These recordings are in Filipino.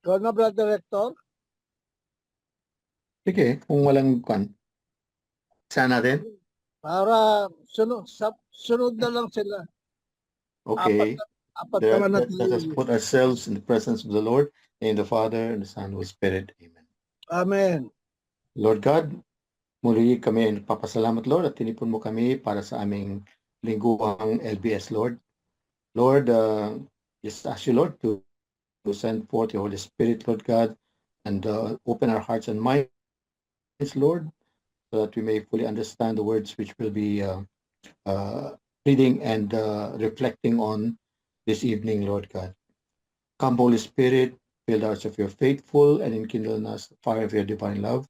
Ikaw na, Brother Rector? Sige, kung walang kan. Sana natin. Para sunod na lang sila. Okay. Apat naman na Let us put ourselves in the presence of the Lord, in the Father, and the Son, and the Holy Spirit. Amen. Amen. Lord God, muli kami ay nagpapasalamat, Lord, at tinipon mo kami para sa aming lingguhang LBS, Lord. Lord, just ask you, Lord, to send forth your Holy Spirit, Lord God, and open our hearts and minds, Lord, so that we may fully understand the words which will be reading and reflecting on this evening, Lord God. Come, Holy Spirit, fill the hearts of your faithful and enkindle in us the fire of your divine love.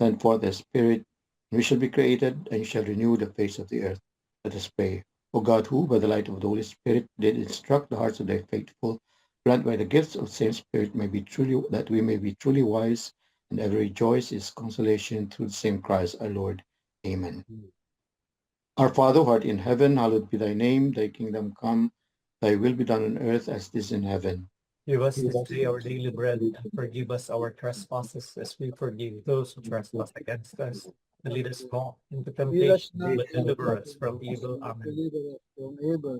Send forth the Spirit, and we shall be created, and you shall renew the face of the earth. Let us pray. O God, who by the light of the Holy Spirit did instruct the hearts of thy faithful, grant by the gifts of the same Spirit that we may be truly wise and ever rejoice in his consolation through the same Christ our Lord. Amen. Our Father who art in heaven, hallowed be thy name. Thy kingdom come, thy will be done on earth as it is in heaven. Give us this day our daily bread, and forgive us our trespasses as we forgive those who trespass against us. And lead us not into temptation, but deliver us from evil. Amen.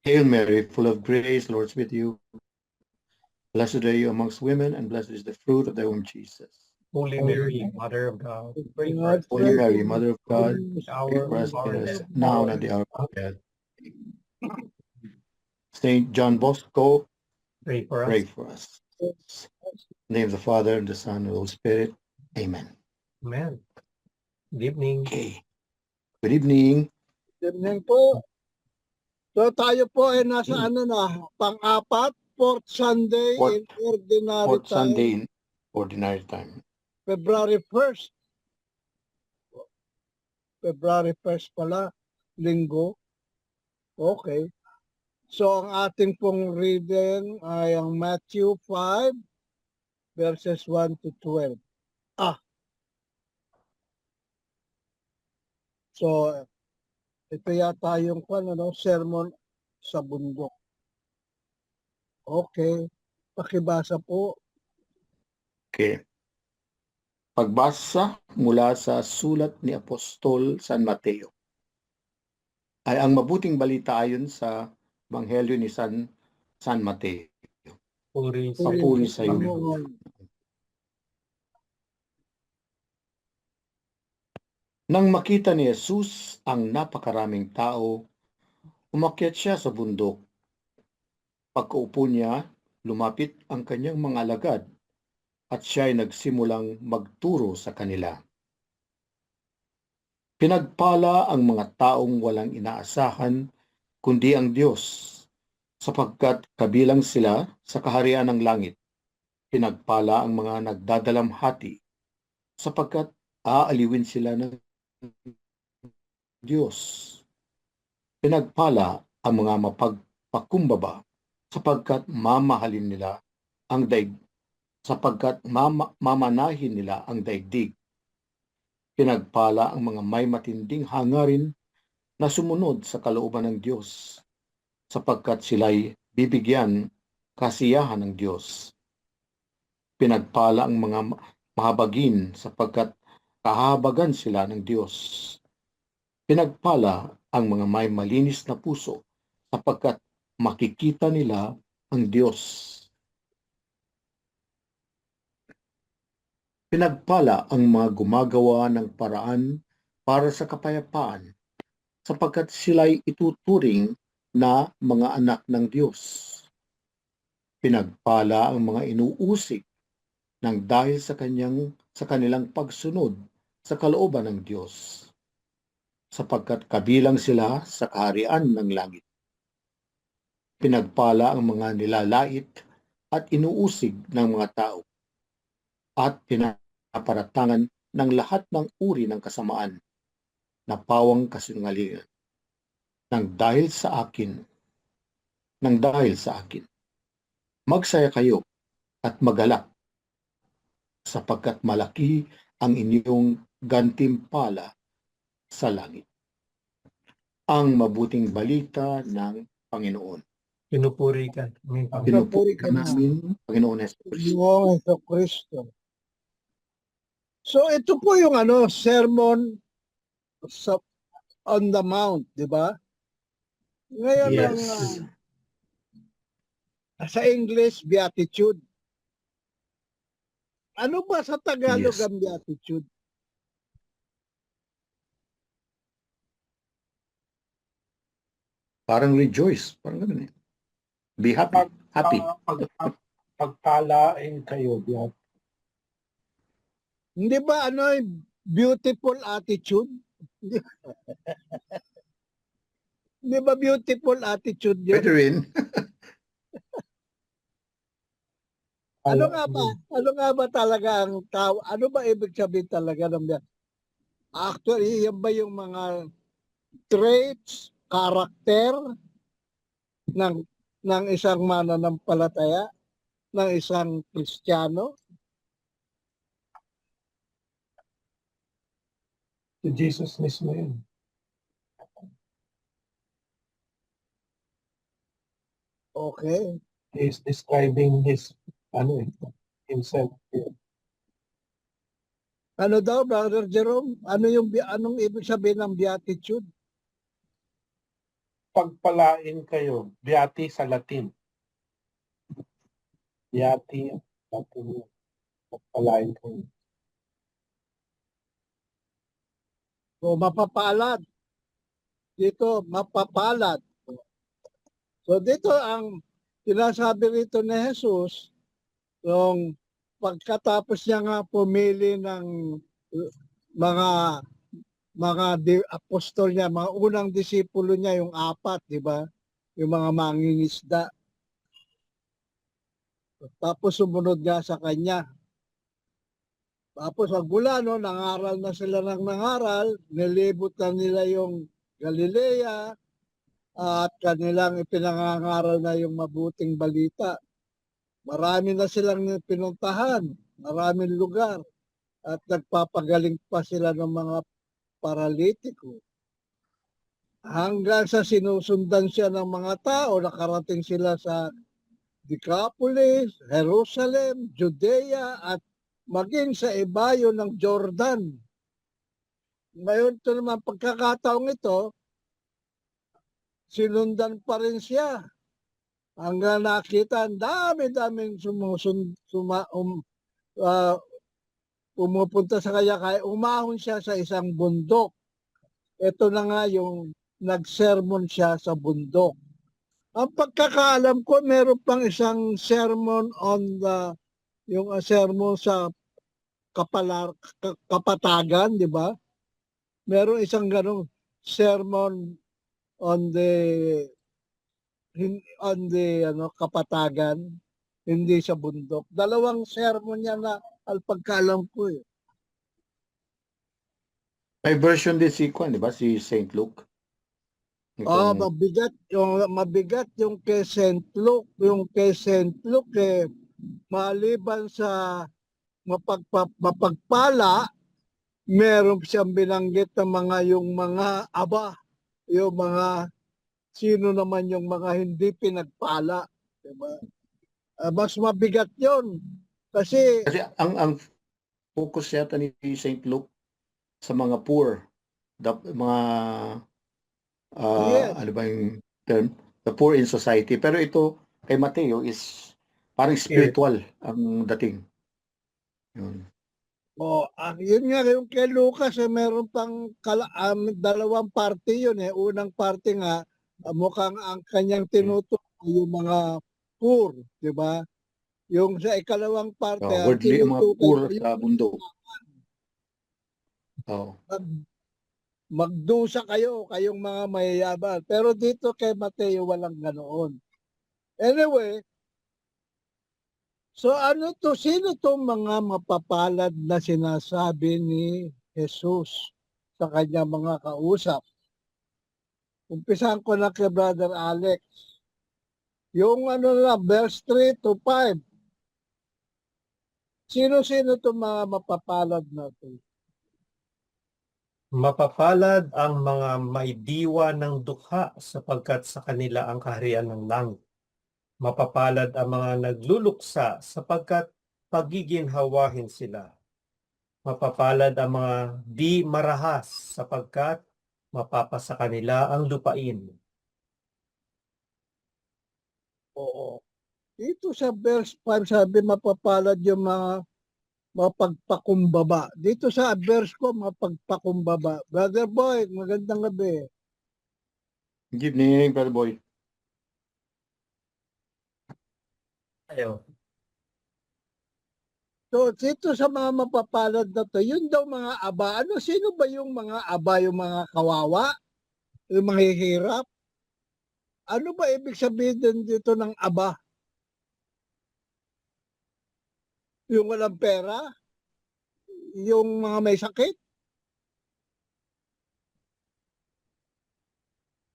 Hail Mary, full of grace, the Lord is with you. Blessed are you amongst women, and blessed is the fruit of thy womb, Jesus. Holy Mary, Mother of God, pray for us. Holy Mary, Mother of God, pray Our for us our sinners, death. now and at the hour of death. Saint John Bosco, Pray for us. pray for us. In the name of the Father, and the Son, and the Holy Spirit. Amen. Amen. Good evening. Okay. Good evening. Good evening po. So tayo po ay nasa pang-apat, fourth Sunday in ordinary Fourth time. Sunday in ordinary time. February 1st. February 1st pala, linggo. Okay. So ang ating pong reading ay ang Matthew 5 verses 1 to 12. So ito yata yung sermon sa bundok. Okay. Pakibasa po. Okay. Pagbasa mula sa sulat ni Apostol San Mateo ay ang mabuting balita ayon sa Ebanghelyo ni San Mateo. Papuri sa iyo. Nang makita ni Jesus ang napakaraming tao, umakyat siya sa bundok. Pagkaupo niya, lumapit ang kanyang mga alagad at siya ay nagsimulang magturo sa kanila. Pinagpala ang mga taong walang inaasahan kundi ang Diyos, sapagkat kabilang sila sa kaharian ng langit. Pinagpala ang mga nagdadalamhati, sapagkat aaliwin sila ng Diyos. Pinagpala ang mga mapagpakumbaba, sapagkat mamahalin nila ang mamanahin nila ang daigdig. Pinagpala ang mga may matinding hangarin na sumunod sa kalooban ng Diyos, sapagkat sila'y bibigyan kasiyahan ng Diyos. Pinagpala ang mga mahabagin, sapagkat kahabagan sila ng Diyos. Pinagpala ang mga may malinis na puso, sapagkat makikita nila ang Diyos. Pinagpala ang mga gumagawa ng paraan para sa kapayapaan, sapagkat sila'y ituturing na mga anak ng Diyos. Pinagpala ang mga inuusig ng dahil sa kanilang pagsunod sa kalooban ng Diyos, sapagkat kabilang sila sa kaharian ng langit. Pinagpala ang mga nilalait at inuusig ng mga tao, at pinaparatangan ng lahat ng uri ng kasamaan na pawang kasinungalingan. Nang dahil sa akin, magsaya kayo at magalak, sapagkat malaki ang inyong gantimpala sa langit. Ang mabuting balita ng Panginoon. Pinupuri ka. Aming Panginoon. Pinupuri Pinupuri ka ka namin, Panginoon Jesus. Panginoong Jesucristo. So ito po yung sermon sa on the mount, di ba? Ngayon Yes. sa English, beatitude. Ano ba sa Tagalog Yes. ang beatitude? Parang rejoice. Parang ganun eh. Be happy. Happy. Pagpalain kayo. Hindi ba beautiful attitude? Hindi ba beautiful attitude yun? Pwede rin. Ano nga ba? Ano nga ba talaga ang tao? Ano ba ibig sabihin talaga ng actually, yan ba yung mga traits, karakter ng isang mananampalataya, ng isang Kristiyano? Si Jesus mismo yun. Okay. He is describing himself. Ano daw, Brother Jerome? Anong ibig sabihin ng beatitude? Pagpalain kayo. Beati sa Latin. Beati, Latin. Pagpalain kayo. So, mapapalad. Dito, mapapalad. So, dito ang sinasabi rito ni Jesus, yung pagkatapos niya nga pumili ng mga apostol niya, mga unang disipulo niya, yung 4, di ba? Yung mga mangingisda. Tapos sumunod nga sa kanya. Tapos ang gula, nangaral na sila ng nangaral, nilibot na nila yung Galilea, at kanilang ipinangangaral na yung mabuting balita. Marami na silang pinuntahan, maraming lugar, at nagpapagaling pa sila ng mga paralitiko. Hanggang sa sinusundan siya ng mga tao, nakarating sila sa Decapolis, Jerusalem, Judea, at maging sa ibayo ng Jordan. Ngayon ito naman, pagkakataong ito, sinundan pa rin siya. Hanggang nakita, ang dami-daming pumupunta sa kanya, kaya umahon siya sa isang bundok. Ito na nga yung nag-sermon siya sa bundok. Ang pagkakaalam ko, meron pang isang sermon on yung sermon sa kapatagan, di ba? Meron isang ganong sermon on the kapatagan, hindi sa bundok. Dalawang sermon niya na pagkaalam ko eh. May version din si Kwan, di ba? Si St. Luke. Mabigat yung kay St. Luke. Yung kay St. Luke maliban sa mapagpala, meron siyang binanggit ng yung mga aba, yung mga sino naman yung mga hindi pinagpala. Diba? Mas mabigat yon kasi ang focus yata ni St. Luke sa mga poor, mga yes. ano ba yung term? The poor in society. Pero ito kay Mateo is parang spiritual ang dating. Yun. Yun nga yung kay Lucas meron pang dalawang parte yun eh. Unang parte nga mukhang ang kanyang tinutukoy yung mga poor, di ba? Yung sa ikalawang parte, Worldly, mga poor sa mundo. Magdusa kayong mga mayayaman. Pero dito kay Mateo walang ganoon. Anyway, so sino itong mga mapapalad na sinasabi ni Jesus sa kanya mga kausap? Umpisahan ko na kay Brother Alex. Yung verse 3 to 5. Sino-sino itong mga mapapalad natin? Mapapalad ang mga may diwa ng dukha sapagkat sa kanila ang kaharian ng langit. Mapapalad ang mga nagluluksa sapagkat pagiginhawahin sila. Mapapalad ang mga di marahas sapagkat mapapasa kanila ang lupain. Oo. Dito sa verse 5 sabi mapapalad yung mga mapagpakumbaba. Dito sa verse ko mapagpakumbaba. Brother Boy, magandang gabi. Good evening, Brother Boy. Ayo. So dito sa mga mapapalad na to, yun daw mga aba. Ano, sino ba yung mga aba, yung mga kawawa? Yung mga hihirap? Ano ba ibig sabihin din dito ng aba? Yung walang pera? Yung mga may sakit?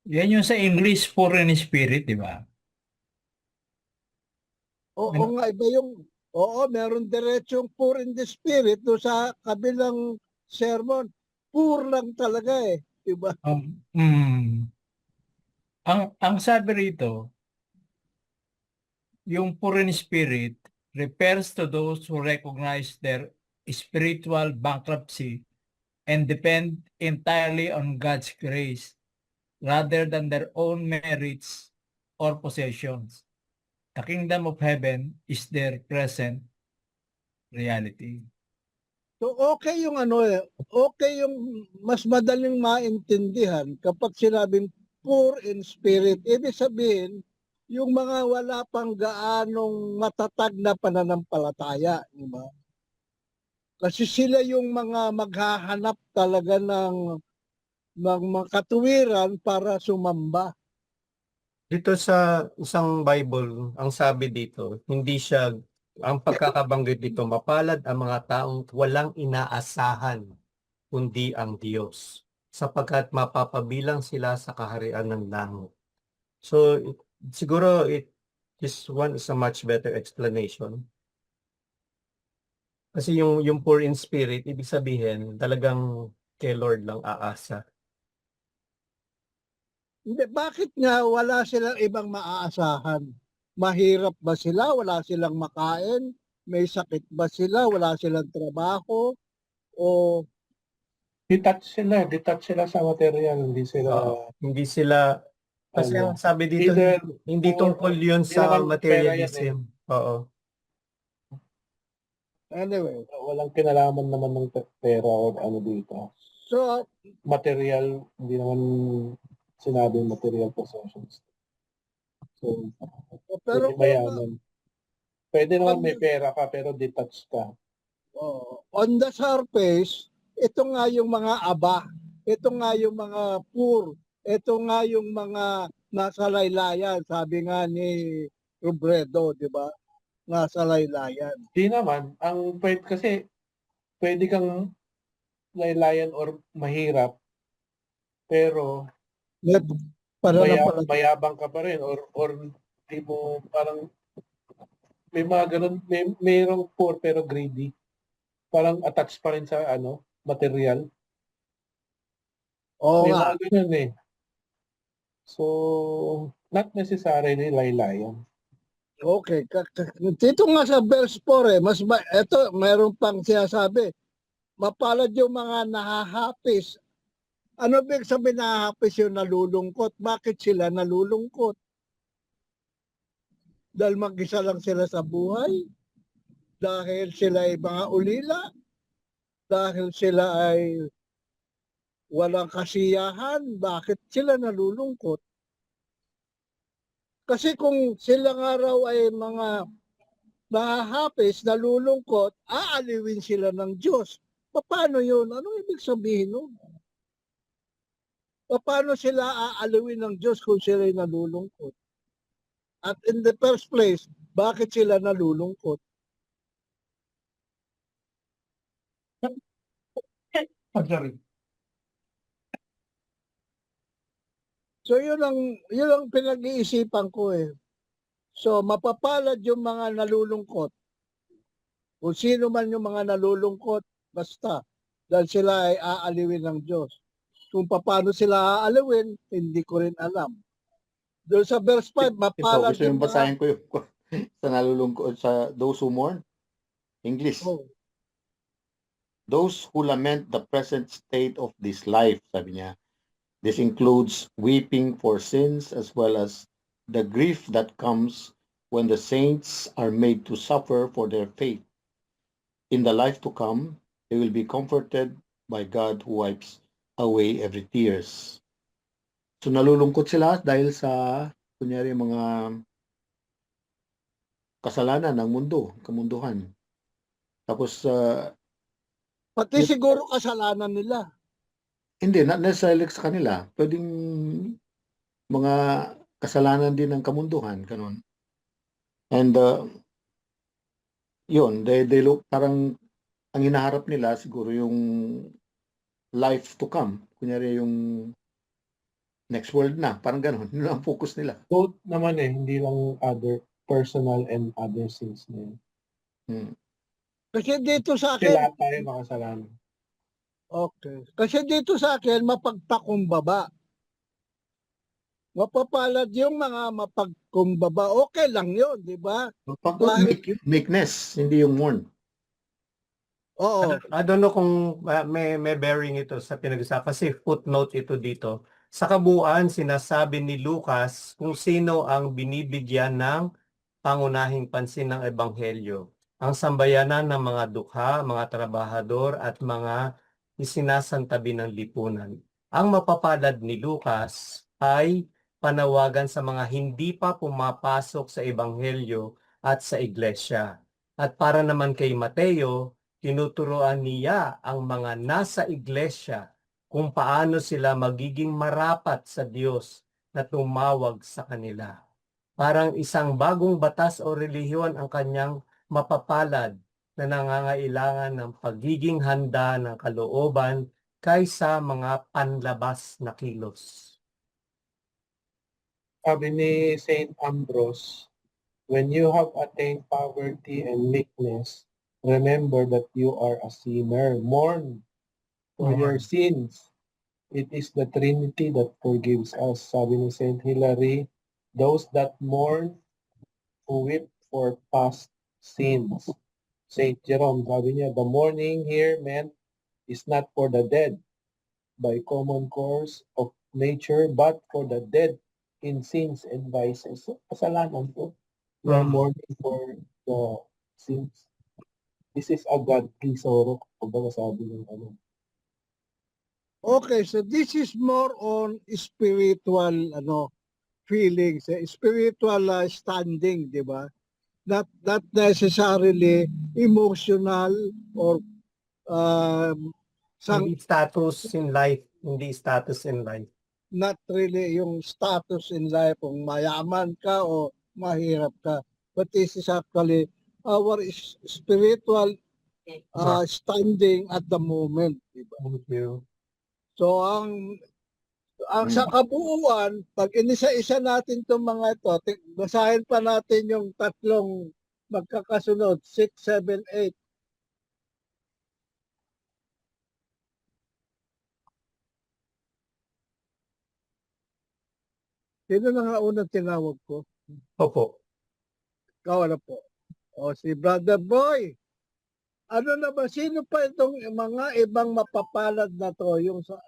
Yan yung sa English, foreign spirit, di ba? Oo Ano? nga, iba yung, oo, meron diretsong poor in the spirit do sa kabilang sermon. Poor lang talaga eh. Diba? Ang sabi rito, yung foreign spirit refers to those who recognize their spiritual bankruptcy and depend entirely on God's grace rather than their own merits or possessions. The kingdom of heaven is their present reality. So okay yung ano eh, okay yung mas madaling maintindihan kapag sinabing poor in spirit. Ibig sabihin, yung mga wala pang gaanong matatag na pananampalataya. Diba? Kasi sila yung mga maghahanap talaga ng mga katuwiran para sumamba. Dito sa isang Bible, ang sabi dito, hindi siya, ang pagkakabanggit dito, mapalad ang mga taong walang inaasahan, kundi ang Diyos, sapagkat mapapabilang sila sa kaharian ng langit. So, siguro this one is a much better explanation. Kasi yung poor in spirit, ibig sabihin, talagang kay Lord lang aasa. Hindi, bakit nga wala silang ibang maaasahan? Mahirap ba sila? Wala silang makain? May sakit ba sila? Wala silang trabaho? O Detach sila sa material, hindi sila Hindi sila, kasi ano, ang sabi dito, either hindi or, tungkol yun hindi sa naman pera yan eh. materialism. Oo. anyway, Walang kinalaman naman ng pera o ano dito. so Material, hindi naman sinabi material possessions. So, pero pwede kung mayaman. Pwede naman on, may pera ka pero detached ka. on the surface, ito nga yung mga aba, ito nga yung mga poor, ito nga yung mga nasa laylayan, sabi nga ni Robredo, di ba? Nasa laylayan. Di naman, ang pwede kasi pwede kang laylayan or mahirap pero May pananampalataya. mayabang ka pa rin or di mo parang may mga ganun, mayroong poor pero greedy. Parang attached pa rin sa ano, material. Oo May nga. mga ganun eh. So, not necessarily laylayan. Okay. Dito nga sa verse 4 mas eto, mayroon pang sinasabi, mapalad yung mga nahahapis. Ano big sabihin nahahapis yung nalulungkot? Bakit sila nalulungkot? Dahil mag-isa lang sila sa buhay? Dahil sila ay mga ulila? Dahil sila ay walang kasiyahan? Bakit sila nalulungkot? Kasi kung sila nga raw ay mga nahahapis, nalulungkot, aaliwin sila ng Diyos. Paano yun? Ano ibig sabihin nun? Paano sila aaliwin ng Diyos kung sila ay nalulungkot? At in the first place, bakit sila nalulungkot? Sorry. So yun ang pinag-iisipan ko eh. So mapapalad yung mga nalulungkot. Kung sino man yung mga nalulungkot, basta. Dahil sila ay aaliwin ng Diyos. Kung paano sila aaliwin, hindi ko rin alam. Doon sa verse 5, Ito, mapalad gusto yung yung mga... basahin ko yung sa nalulungkot sa those who mourn. English. Oh, Those who lament the present state of this life, sabi niya. This includes weeping for sins as well as the grief that comes when the saints are made to suffer for their faith. In the life to come, they will be comforted by God who wipes away every tears. So nalulungkot sila dahil sa kunyari mga kasalanan ng mundo, kamunduhan. Tapos pati siguro kasalanan nila. hindi, not necessarily sa kanila. Pwedeng mga kasalanan din ng kamunduhan, ganun. And yun, they look, parang ang hinaharap nila siguro yung life to come. Kunyari yung next world na, parang ganun. Yun ang focus nila. Both naman hindi lang other personal and other sins na yun. Hmm. Kasi dito sa Kasi akin, lahat tayo makasalanan. okay. Kasi dito sa akin, mapagpakumbaba. Mapapalad yung mga mapagkumbaba. Okay lang yun, di ba? Meekness, hindi yung mourn. Oo. I don't know kung may bearing ito sa pinag-usapan kasi footnote ito dito. Sa kabuuan, sinasabi ni Lucas kung sino ang binibigyan ng pangunahing pansin ng Ebanghelyo. Ang sambayanan ng mga dukha, mga trabahador at mga isinasantabi ng lipunan. Ang mapapalad ni Lucas ay panawagan sa mga hindi pa pumapasok sa Ebanghelyo at sa iglesia. At para naman kay Mateo, tinuturuan niya ang mga nasa iglesia kung paano sila magiging marapat sa Diyos na tumawag sa kanila. Parang isang bagong batas o relihiyon ang kanyang mapapalad na nangangailangan ng pagiging handa ng kalooban kaysa mga panlabas na kilos. Sabi ni Saint Ambrose, when you have attained poverty and meekness, remember that you are a sinner. Mourn for your sins. It is the Trinity that forgives us. Sabi ni Saint Hilary, those that mourn who weep for past sins. Saint Jerome, sabi niya, the mourning here meant is not for the dead by common course of nature, but for the dead in sins and vices. So, kasalanan po. We are mourning for the sins. This is a godly sorrow. Kumbaga sabi ng ano. Okay, so this is more on spiritual feelings, spiritual standing, di ba? Not necessarily emotional or Hindi status in life, hindi status in life. not really yung status in life, kung mayaman ka o mahirap ka. But this is actually our spiritual standing at the moment. Diba? Thank you. So ang sa kabuuan, pag inisa-isa natin itong mga ito, basahin pa natin yung tatlong magkakasunod, 6, 7, 8. Sino na nga unang tinawag ko? Opo. Ikaw na po. O si Brother Boy. Ano na ba? Sino pa itong mga ibang mapapalad na to? Yung sa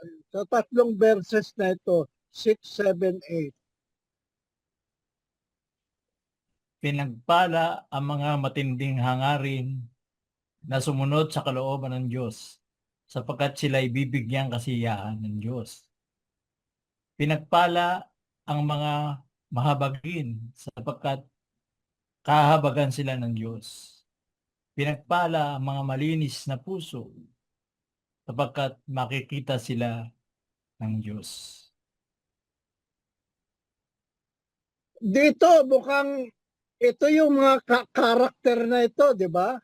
tatlong verses na ito, 6, 7, 8. Pinagpala ang mga matinding hangarin na sumunod sa kalooban ng Diyos, sapagkat sila ibibigyan kasiyahan ng Diyos. Pinagpala ang mga mahabagin, sapagkat kahabagan sila ng Diyos. Pinagpala ang mga malinis na puso, sapagkat makikita sila ng Diyos. Dito, mukhang ito yung mga karakter na ito, di ba?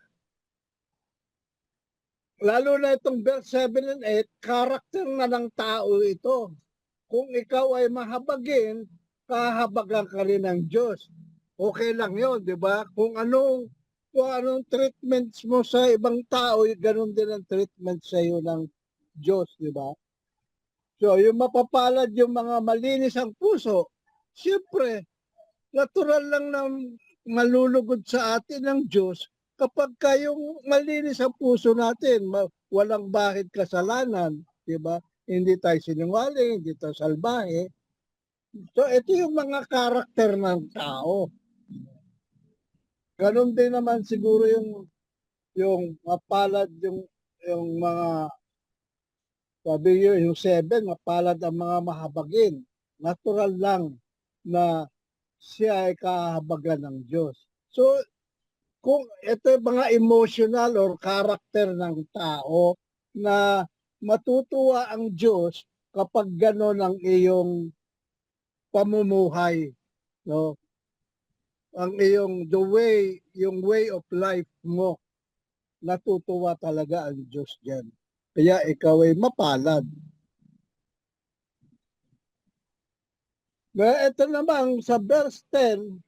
Lalo na itong verse 7 and 8, karakter na ng tao ito. Kung ikaw ay mahabagin, kahabagan ka rin ng Diyos. Okay lang yun, di ba? Kung anong treatments mo sa ibang tao, ganun din ang treatment sa iyo ng Diyos, di ba? So, yung mapapalad yung mga malinis ang puso, Siyempre, natural lang na malulugod sa atin ng Diyos kapag kayong malinis ang puso natin, walang bahid kasalanan, di ba? Hindi tayo sinungaling, hindi tayo salbahe. So, ito yung mga karakter ng tao. Ganon din naman siguro yung mapalad yung mga sabi yun, yung 7, mapalad ang mga mahabagin. Natural lang na siya ay kahabagan ng Diyos. So, kung ito yung mga emotional or character ng tao na matutuwa ang Diyos kapag gano'n ang iyong pamumuhay, no? Ang iyong yung way of life mo, natutuwa talaga ang Diyos diyan. Kaya ikaw ay mapalad. Kaya ito naman sa verse 10,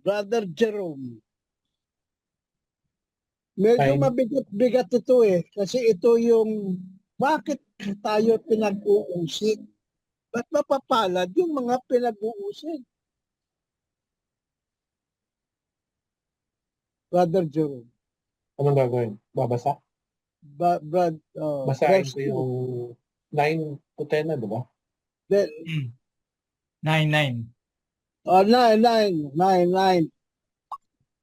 Brother Jerome, medyo Fine. mabigat-bigat ito kasi ito yung bakit tayo pinag-uusig? Ba't mapapalad yung mga pinag-uusig? Brother Jerome. Anong gagawin? Babasa? Basahin verse ko yung 9 to 10 na, di ba? 9:9. 9.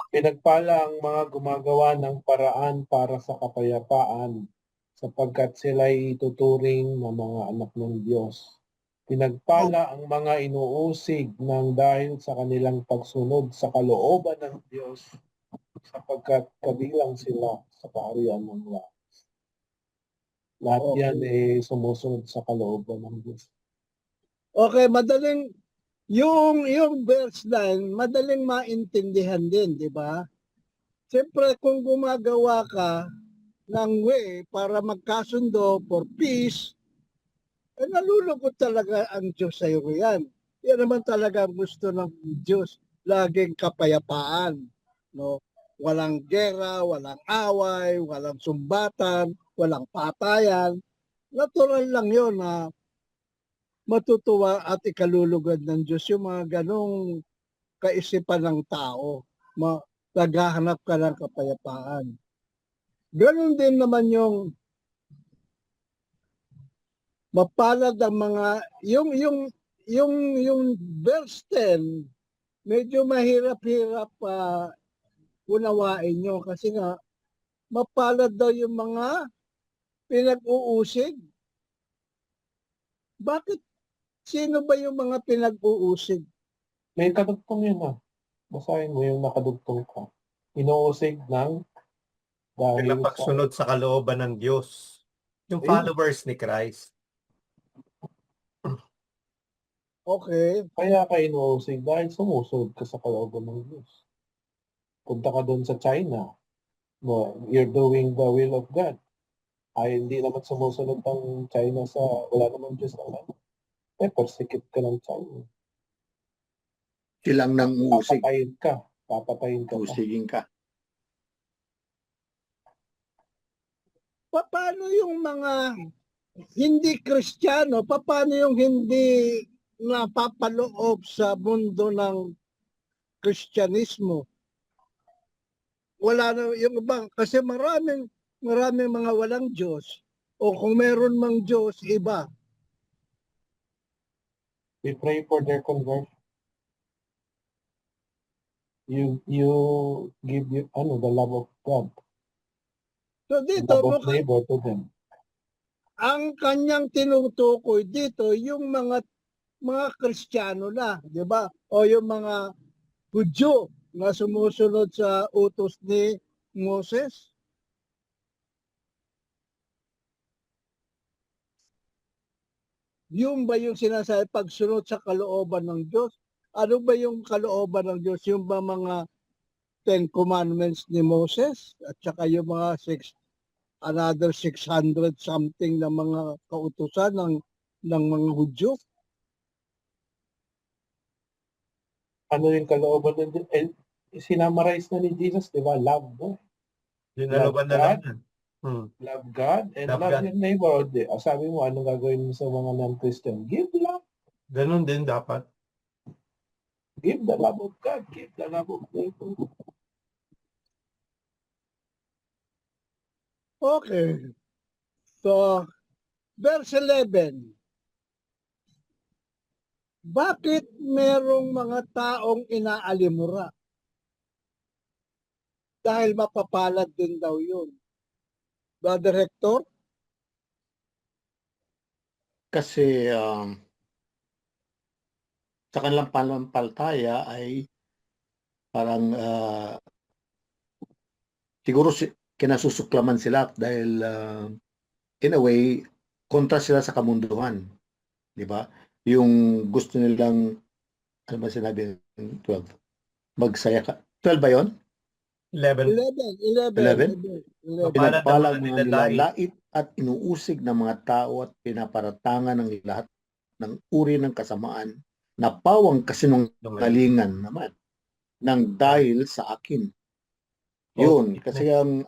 Pinagpala ang mga gumagawa ng paraan para sa kapayapaan, sapagkat sila'y ituturing na mga anak ng Diyos. Pinagpala ang mga inuusig ng dahil sa kanilang pagsunod sa kalooban ng Diyos, sapagkat kabilang sila sa kaharian ng langit. Lahat Okay. yan sumusunod sa kalooban ng Diyos. Okay, madaling yung verse 9, madaling maintindihan din, di ba? Siyempre, kung gumagawa ka ng way para magkasundo for peace, nalulungkot talaga ang Diyos sa iyo yan. Yan naman talaga ang gusto ng Diyos, laging kapayapaan, no? Walang gera, walang away, walang sumbatan, walang patayan. Natural lang yon na matutuwa at ikalulugod ng Diyos yung mga ganong kaisipan ng tao. Naghahanap ka ng kapayapaan. Ganon din naman yung mapalad ang mga yung verse 10 medyo mahirap-hirap unawain nyo kasi nga mapalad daw yung mga pinag-uusig. Bakit? Sino ba yung mga pinag-uusig? May kadugtong yun Basahin mo yung nakadugtong ka. Inuusig ng dahil Sila pagsunod sa kalooban ng Diyos. Yung followers ni Christ. Okay. Kaya ka inuusig dahil sumusunod ka sa kalooban ng Diyos. Punta ka doon sa China, you're doing the will of God. Ay hindi naman sumusunod ang China sa wala naman Diyos naman. Persecute ka ng China. Silang nang uusig. Papatayin ka. Usigin ka. Paano yung mga hindi Kristiyano? Paano yung hindi napapaloob sa mundo ng Kristyanismo? Wala na yung iba kasi maraming mga walang Diyos o kung meron mang Diyos iba. We pray for their conversion. You give the love of God. So The dito love of neighbor to them. ang kanyang tinutukoy dito yung mga Kristiyano na, di ba? O yung mga Hudyo na sumusunod sa utos ni Moses. Yung ba yung sinasabi pagsunod sa kalooban ng Diyos? Ano ba yung kalooban ng Diyos? Yung ba mga 10 commandments ni Moses? At saka yung mga another 600 something na mga kautusan ng mga Hudyo? Ano yung kalooban ng Diyos? Sinamarize na ni Jesus, di ba? Love, Yun na ba na lang? Love God and Love love God. your neighbor. Sabi mo, anong gagawin mo sa mga non-Christian? Give love. Ganun din dapat. Give the love of God. Give the love of neighbor. Okay. So, verse 11. Bakit merong mga taong inaalimura? Dahil mapapalad din daw yun. Brother Hector? Kasi sa kanilang panampalataya ay parang siguro kinasusuklaman sila dahil in a way kontra sila sa kamunduhan, di ba? Yung gusto nilang ano ba sinabi 12? Magsaya ka. 12 ba 'yon? 11. 11. 11. Mapalad ang Pinagpalang mga mga nilalait. nilalait at inuusig ng mga tao at pinaparatangan ng lahat ng uri ng kasamaan na pawang kasinungalingan naman ng dahil sa akin. Yun, kasi ang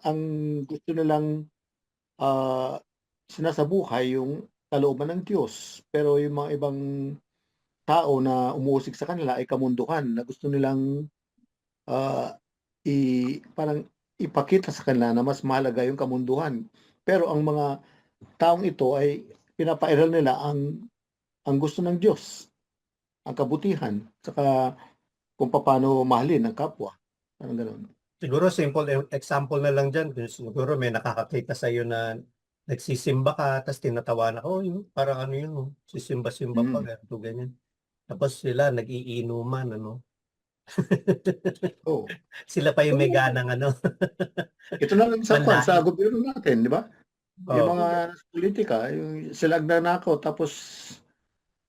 gusto nilang sinasabuhay yung kalooban ng Diyos. Pero yung mga ibang tao na umuusig sa kanila ay kamunduhan na gusto nilang parang ipakita sa kanila na mas mahalaga yung kamunduhan. Pero ang mga taong ito ay pinapairal nila ang gusto ng Diyos, ang kabutihan, saka kung paano mahalin ang kapwa. Parang gano'n. Siguro simple example na lang dyan. Siguro may nakakakita sa iyo na nagsisimba ka, tapos tinatawanan ka, oh, yun, parang ano yun, oh, sisimba-simba pa, ganito, ganyan. Tapos sila nag-iinuman, ano. Oh. Sila pa yung may ganang, ano. Ito na lang sa Manlait. gobyerno natin, di ba? Yung Oh, mga politika, yung sila nagnanakaw, tapos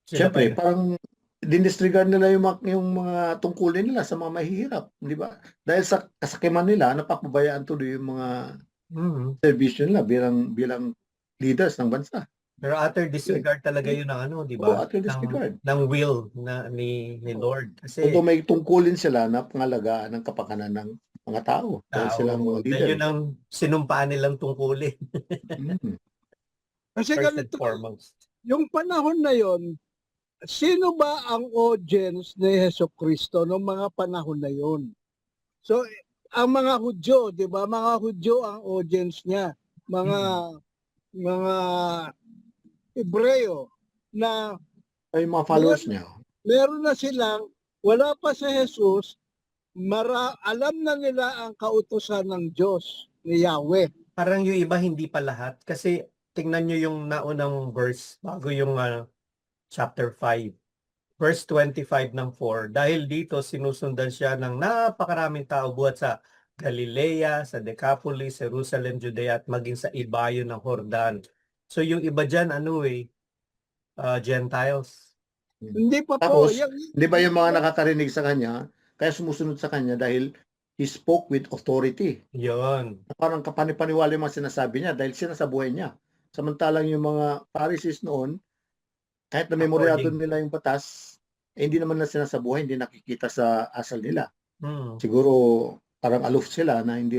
sila pa siyempre, yun. parang dinisregard nila yung mga tungkulin nila sa mga mahihirap, di ba? Dahil sa kasakiman nila, napapabayaan tuloy yung mga Mhm. servisyo nila bilang leaders ng bansa. Pero utter disregard talaga yun ng ano, di Oo, ba? utter disregard. Ng will ni Lord. Kasi Although may tungkulin sila na pangalagaan ng kapakanan ng mga tao dahil silang mga leader. yun ang sinumpaan nilang tungkulin. Mm. Kasi First and ganito, foremost. yung panahon na yon, sino ba ang audience ni Hesus Kristo noong mga panahon na yon? So, ang mga Hudyo, di ba? Mga Hudyo ang audience niya. Mga Hebreo na Ay, mga followers niya. meron na silang, wala pa si Jesus, alam na nila ang kautusan ng Diyos, ni Yahweh. Parang yung iba hindi pa lahat. Kasi tingnan nyo yung naunang verse bago yung chapter 5. Verse 25 ng 4. Dahil dito sinusundan siya ng napakaraming tao buhat sa Galilea, sa Decapolis, Jerusalem, Judea at maging sa ibayo ng Jordan. So yung iba dyan, Gentiles. Hindi pa Tapos, po. di ba yung mga nakakarinig sa kanya, kaya sumusunod sa kanya dahil he spoke with authority. Yun. Parang kapanipaniwala yung mga sinasabi niya dahil sinasabuhay niya. Samantalang yung mga Pharisees noon, kahit na memoryado nila yung batas, hindi naman na sinasabuhay, hindi nakikita sa asal nila. Siguro parang aloof sila na hindi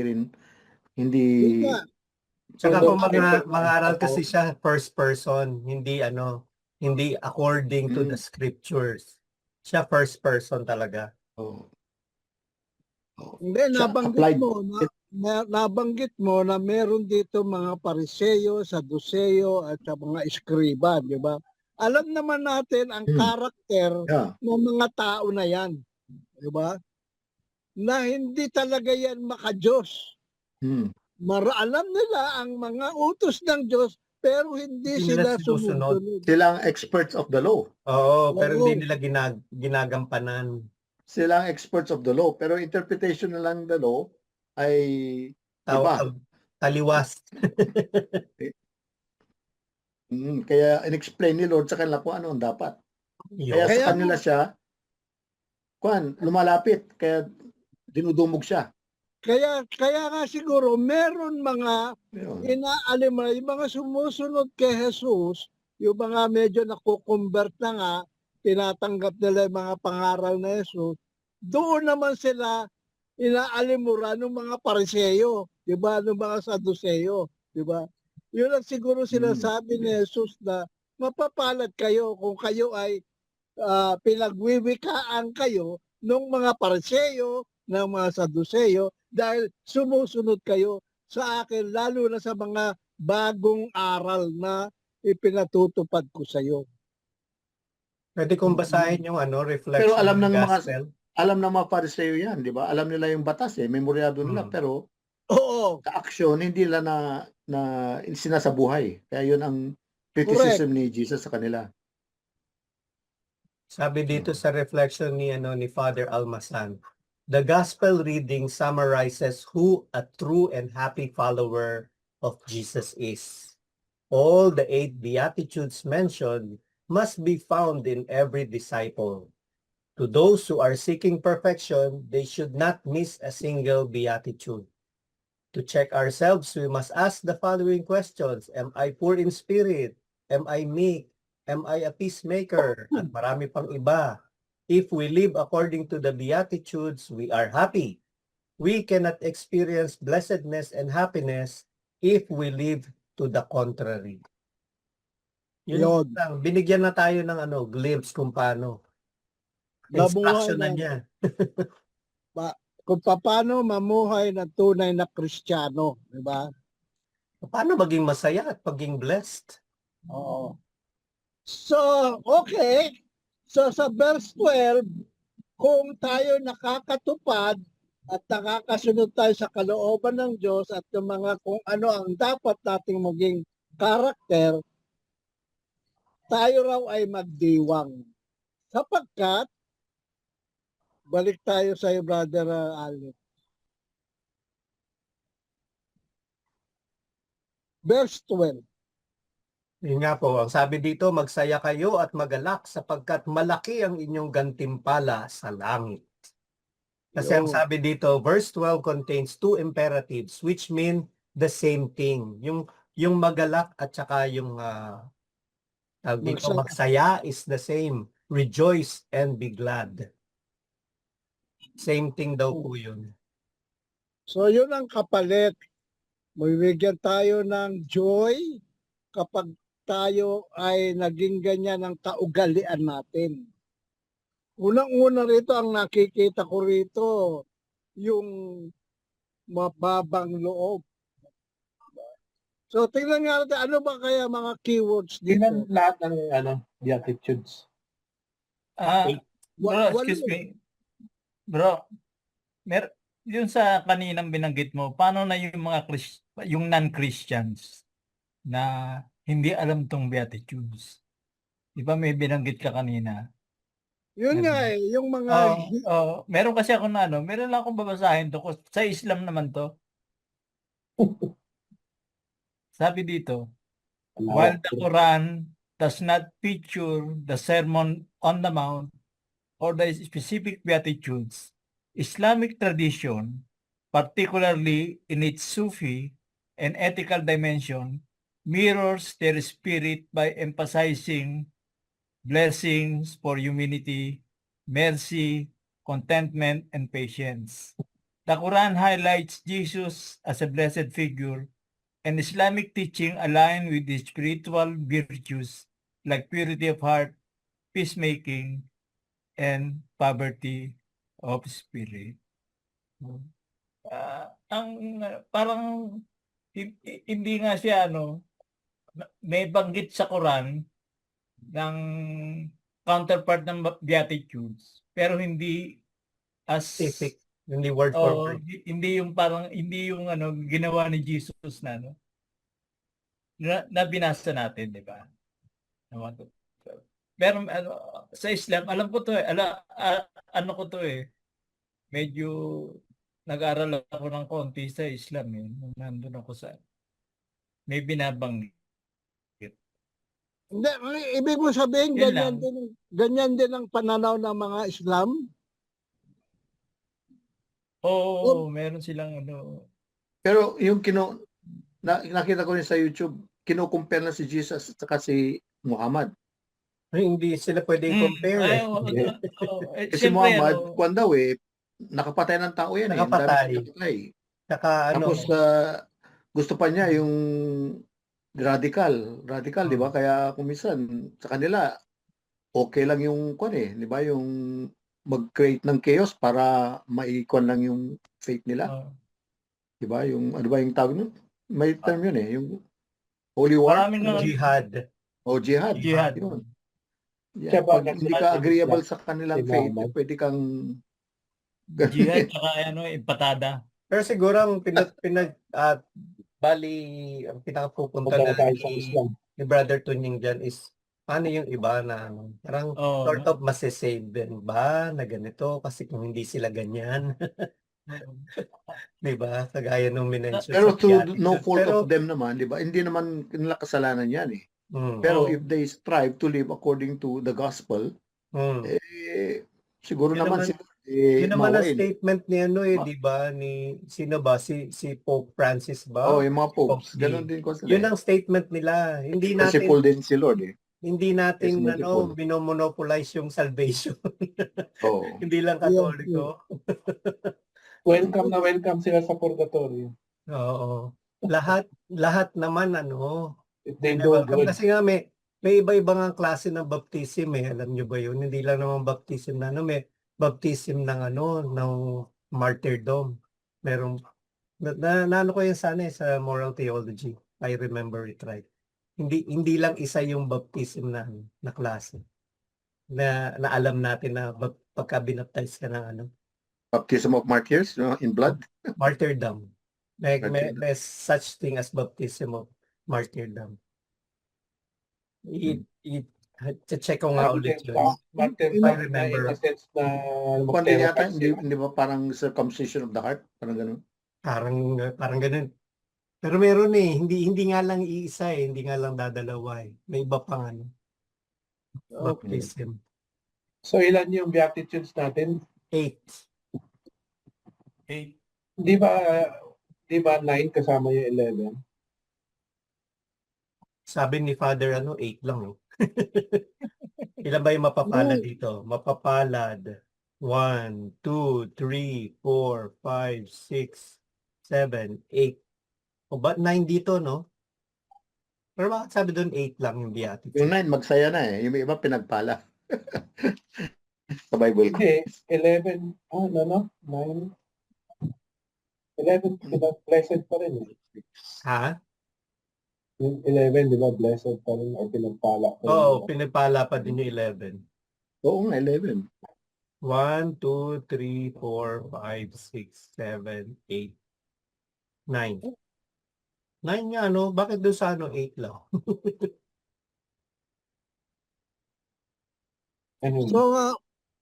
Tsaka kung mag-aaral kasi siya first person, hindi according to the scriptures. Siya first person talaga. Hindi, nabanggit mo na meron dito mga Pariseyo, Saduseyo at sa mga Eskriba, di ba? Alam naman natin ang karakter ng mga tao na yan, di ba? Na hindi talaga yan maka-Diyos. Alam nila ang mga utos ng Diyos, pero hindi sila sumusunod. Sila ang experts of the law. Oo, pero hindi nila ginagampanan. Sila ang experts of the law, pero interpretation na lang the law ay iba. Taliwas. Kaya in-explain ni Lord sa kanila kung ano ang dapat. Kaya sa kanila siya, lumalapit, kaya dinudumog siya. Kaya nga siguro meron mga inaalimay, yung mga sumusunod kay Jesus, yung mga medyo nakukonvert na nga, tinatanggap nila yung mga pangaral na Jesus, doon naman sila inaalimura ng mga Pariseyo, di ba? Ng mga Saduseyo, di ba? Yun ang siguro sinasabi ni Jesus na mapapalad kayo kung kayo ay pinagwiwikaan kayo ng mga Pariseo, ng mga Saduceo, dahil sumusunod kayo sa akin, lalo na sa mga bagong aral na ipinatutupad ko sa iyo. Pwede kong basahin yung Pero reflection alam ng ng mga gospel. Pariseo yan, di ba? Alam nila yung batas memoryado nila, pero Oo, sa aksyon hindi nila na sinasabuhay. Kaya yun ang correct. criticism ni Jesus sa kanila. Sabi dito sa reflection ni Father Almasan, the gospel reading summarizes who a true and happy follower of Jesus is. All the 8 beatitudes mentioned must be found in every disciple. To those who are seeking perfection, they should not miss a single beatitude. To check ourselves, we must ask the following questions. Am I poor in spirit? Am I meek? Am I a peacemaker? At marami pang iba. If we live according to the Beatitudes, we are happy. We cannot experience blessedness and happiness if we live to the contrary. Yun Yun. lang. Binigyan na tayo ng glimpse kung paano. Namuhay Instruction na na, niya. kung paano mamuhay na tunay na Kristiyano, di ba? Paano maging masaya at maging blessed? Oo. So, okay. So, sa verse 12, kung tayo nakakatupad at nakakasunod tayo sa kalooban ng Diyos at yung mga kung ano ang dapat nating maging karakter, tayo raw ay magdiwang. Sapagkat, balik tayo sa iyo, Brother Allen. Verse 12. Yun nga po, ang sabi dito, magsaya kayo at magalak sapagkat malaki ang inyong gantimpala sa langit. Kasi ang Yun. sabi dito, verse 12 contains 2 imperatives which mean the same thing. Yung magalak at saka yung tawag dito, magsaya is the same. Rejoice and be glad. Same thing daw po yun. So, yun ang kapalit. Mabibigyan tayo ng joy kapag tayo ay naging ganyan ang kaugalian natin. Unang-una rito, ang nakikita ko rito, yung mababang loob. So, tingnan nga natin, ano ba kaya mga keywords Tingnan dito? lahat ng beatitudes. Bro, excuse me. Bro, yung sa kaninang binanggit mo, paano na yung mga yung non-Christians na hindi alam tong Beatitudes? Di ba may binanggit ka kanina? Yun nga yung mga... Meron kasi ako meron lang akong babasahin to. Sa Islam naman to. Sabi dito, while the Quran does not feature the Sermon on the Mount or the specific Beatitudes, Islamic tradition, particularly in its Sufi and ethical dimension, mirrors their spirit by emphasizing blessings for humanity, mercy, contentment, and patience. The Quran highlights Jesus as a blessed figure, and Islamic teaching align with the spiritual virtues like purity of heart, peacemaking, and poverty of spirit. Parang hindi nga siya may banggit sa Quran ng counterpart ng Beatitudes, pero hindi as Specific, hindi word for word. hindi yung ginawa ni Jesus na binasa natin, di ba? Pero sa Islam, alam ko to ano ko to medyo nag-aral ako ng konti sa Islam nung nandun ako may binabanggit. Hindi, ibig mo sabihin, Yun ganyan din ang pananaw ng mga Islam? Oo, meron silang Pero yung nakita ko rin sa YouTube, kinukumpare na si Jesus at saka si Muhammad. Hindi sila pwedeng compare. Kasi Muhammad, kwan daw nakapatay ng tao yan Nakapatay. Saka Tapos gusto pa niya yung radical, di ba? Kaya kung minsan sa kanila okay lang yung kwan di ba? Yung mag-create ng chaos para maikon lang yung faith nila. Oh. Diba? Yung, ano ba yung tawag nun? May term yun eh. Yung holy war. Maraming Ano ba? Jihad. O jihad. Jihad. Yun. Siya Yan. ba Pag hindi ka nagsulat ng agreeable Islam? sa kanilang Si faith, Muhammad? pwede kang Jihad tsaka impatada. Pero siguro ang bali, ang pinakapupunta Punta na na tayo sa Islam. ni Brother Tunying dyan is paano yung iba na ano, parang Oh, sort of masisave din ba na ganito kasi kung hindi sila ganyan, di ba? Kagaya nung minention pero sa through no Beatitudes. fault Pero, of them naman, di ba? Hindi naman nila kasalanan yan eh. mm, Pero Oh. if they strive to live according to the gospel, mm. siguro Yun naman naman- siguro Yun naman ang mawain. statement ni ano di ba? Ni, sino ba? Si Pope Francis ba? Oh, yung mga popes, Pope ganun D. din ko sila. Yun ang statement nila. Hindi Merciful natin din si Lord eh. hindi natin Yes, merciful. binomonopolize yung salvation. Oh. Hindi lang Katoliko. Welcome na welcome sila sa purgatorio. Oo. Lahat naman If they do welcome. good. Kasi nga may iba-ibang ang klase ng baptism Alam niyo ba yun? Hindi lang naman baptism na may baptism ng ng martyrdom. Merong ano ko yun sana sa moral theology. I remember it right. Hindi lang isa yung baptism na klase. Na alam natin na pagka binaptize ka ng Baptism of martyrs in blood. martyrdom. May Martyrdom. such thing as baptism of martyrdom. Check ko nga ulit yun. Martyr I na remember. in the sense na Kundi yata, mag-sacrifice hindi ba parang circumcision of the heart? Parang ganun. Parang ganun. Pero meron hindi nga lang iisa hindi nga lang dadalawa May iba pang baptism. So ilan yung beatitudes natin? 8. Okay. Di ba 9 kasama yung 11? Sabi ni Father 8 lang Ilan ba yung mapapalad dito? Mapapalad. 1, 2, 3, 4, 5, 6, 7, 8. O ba't 9 dito, no? Pero bakit sabi doon 8 lang yung beatitude? Yung 9, magsaya na eh. Yung iba pinagpala. Sa Bible ko. Hindi, 11. 9. 11, di ba? Blessed pa rin eh. Ha? Yung 11, di ba? Blessed pa rin or pinagpala pa rin. Oo, pinagpala pa din yung 11. Oo nga, 11. 1, 2, 3, 4, 5, 6, 7, 8, 9. 9 nga, no? Bakit doon sa 8 lang? Ano yun? So,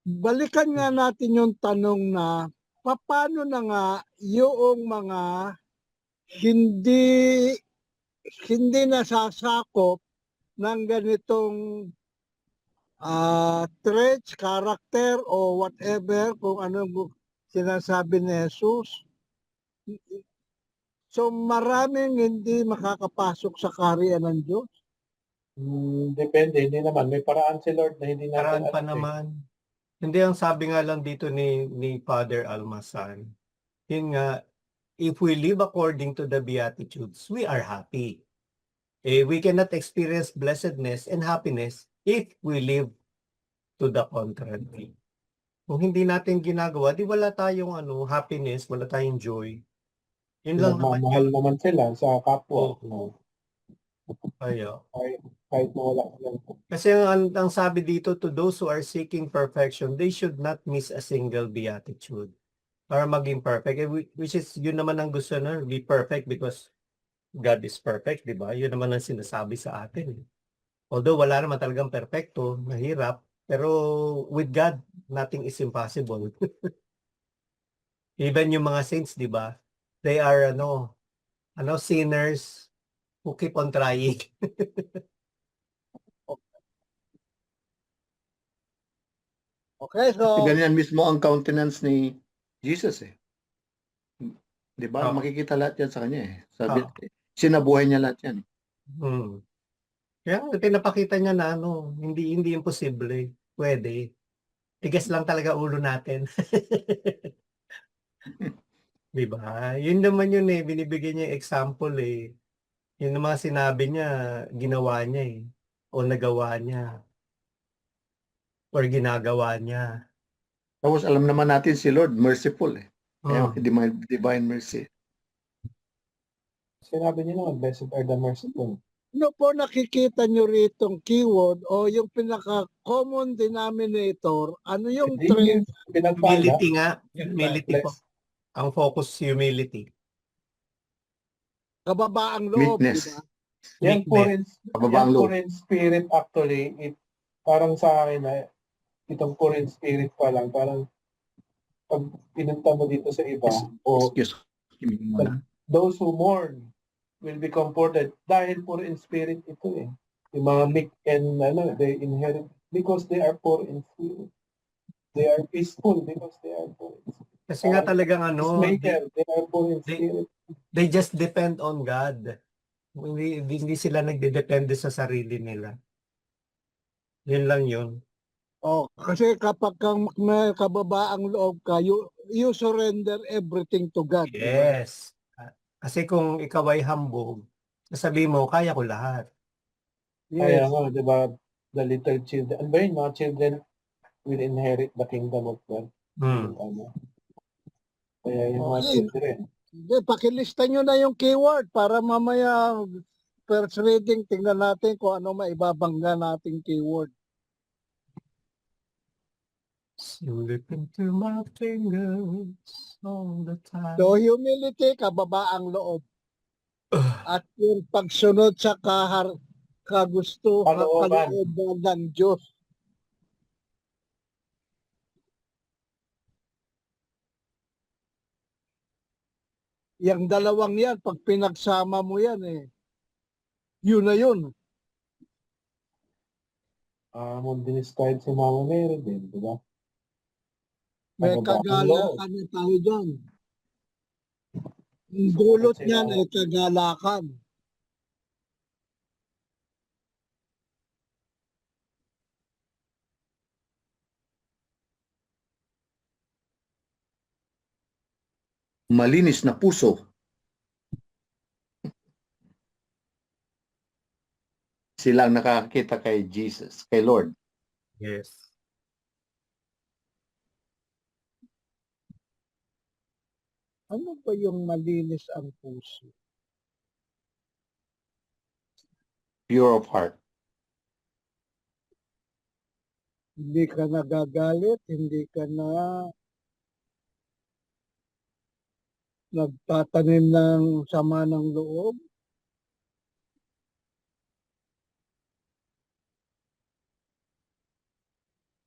balikan nga natin yung tanong na paano na nga yung mga hindi nasasakop ng ganitong traits, character, o whatever, kung ano sinasabi ni Jesus. So, maraming hindi makakapasok sa kaharian ng Diyos. Depende, hindi naman. May paraan si Lord na hindi natin Paraan pa alam eh. naman. Hindi, ang sabi nga lang dito ni Father Almasan, yun nga, if we live according to the Beatitudes, we are happy. We cannot experience blessedness and happiness if we live to the contrary. Kung hindi natin ginagawa, di wala tayong happiness, wala tayong joy. Yun lang naman Nagmamahal yun. naman sila sa kapwa. Oo. Ayo. Kahit mawala silang Kasi ang sabi dito, to those who are seeking perfection, they should not miss a single beatitude para maging perfect. Which is, yun naman ang gusto na, be perfect because God is perfect, di ba? Yun naman ang sinasabi sa atin. Although wala naman talagang perfecto, mahirap, pero with God, nothing is impossible. Even yung mga saints, di ba? They are sinners who keep on trying. Okay, so, Ganyan mismo ang countenance ni Jesus eh. Di ba? Oo. Makikita lahat yan sa kanya eh. Sabi, Oo. sinabuhay niya lahat yan. Kaya pinapakita niya na hindi imposible. Pwede. Tigas lang talaga ulo natin. Di ba? Yun naman yun binibigyan niya yung example Yun ang mga sinabi niya, ginawa niya o nagawa niya. Or ginagawa niya. Tapos alam naman natin si Lord, merciful eh. Kaya divine mercy. Sinabi niyo naman, blessed are the merciful. Ano po nakikita nyo ritong keyword o yung pinaka-common denominator, ano yung Hindi trend? yung pinagpala. Humility nga. Humility po. Blessed. Ang focus, humility. Kababaang loob, di Meekness. ba? Yan po rin, Kababaang yan po loob. rin spirit actually, parang sa akin na itong po rin spirit pa lang, parang pag pinunta mo dito sa iba, o Excuse me muna. those who mourn will be comforted dahil poor in spirit ito eh. Yung mga meek and they inherit because they are poor in spirit. They are peaceful because they are poor in spirit. Kasi nga talagang Peacemaker, they are poor in they- spirit. they just depend on God. Hindi sila nagdedepende sa sarili nila. Yun lang yun. Oh, kasi kapag may kababaang loob ka, you surrender everything to God. di ba? Yes. Kasi kung ikaw ay hambog, sasabihin mo, kaya ko lahat. Kaya Yes. nga, di ba, the little children, ano ba yun, mga children will inherit the kingdom of God. Hmm. Kaya yung mga Okay. children. Hindi, pakilista nyo na yung keyword para mamaya first reading, tingnan natin kung ano maibabangga nating keyword. Slip into my fingers all the time. So, humility, kababaang loob. At yung pagsunod sa Kalooban. kalooban ng Diyos. Yang dalawang yan, pag pinagsama mo yan yun na yun. Mo dinescribe si Mama Mary din, di ba? May Kababaang loob. kagalakan na tayo dyan. Ang dulot niyan ay kagalakan. Malinis na puso. Silang nakakita kay Jesus, kay Lord. Yes. Ano ba yung malinis ang puso? Pure of heart. Hindi ka nagagalit, hindi ka na nagtatanim ng sama ng loob.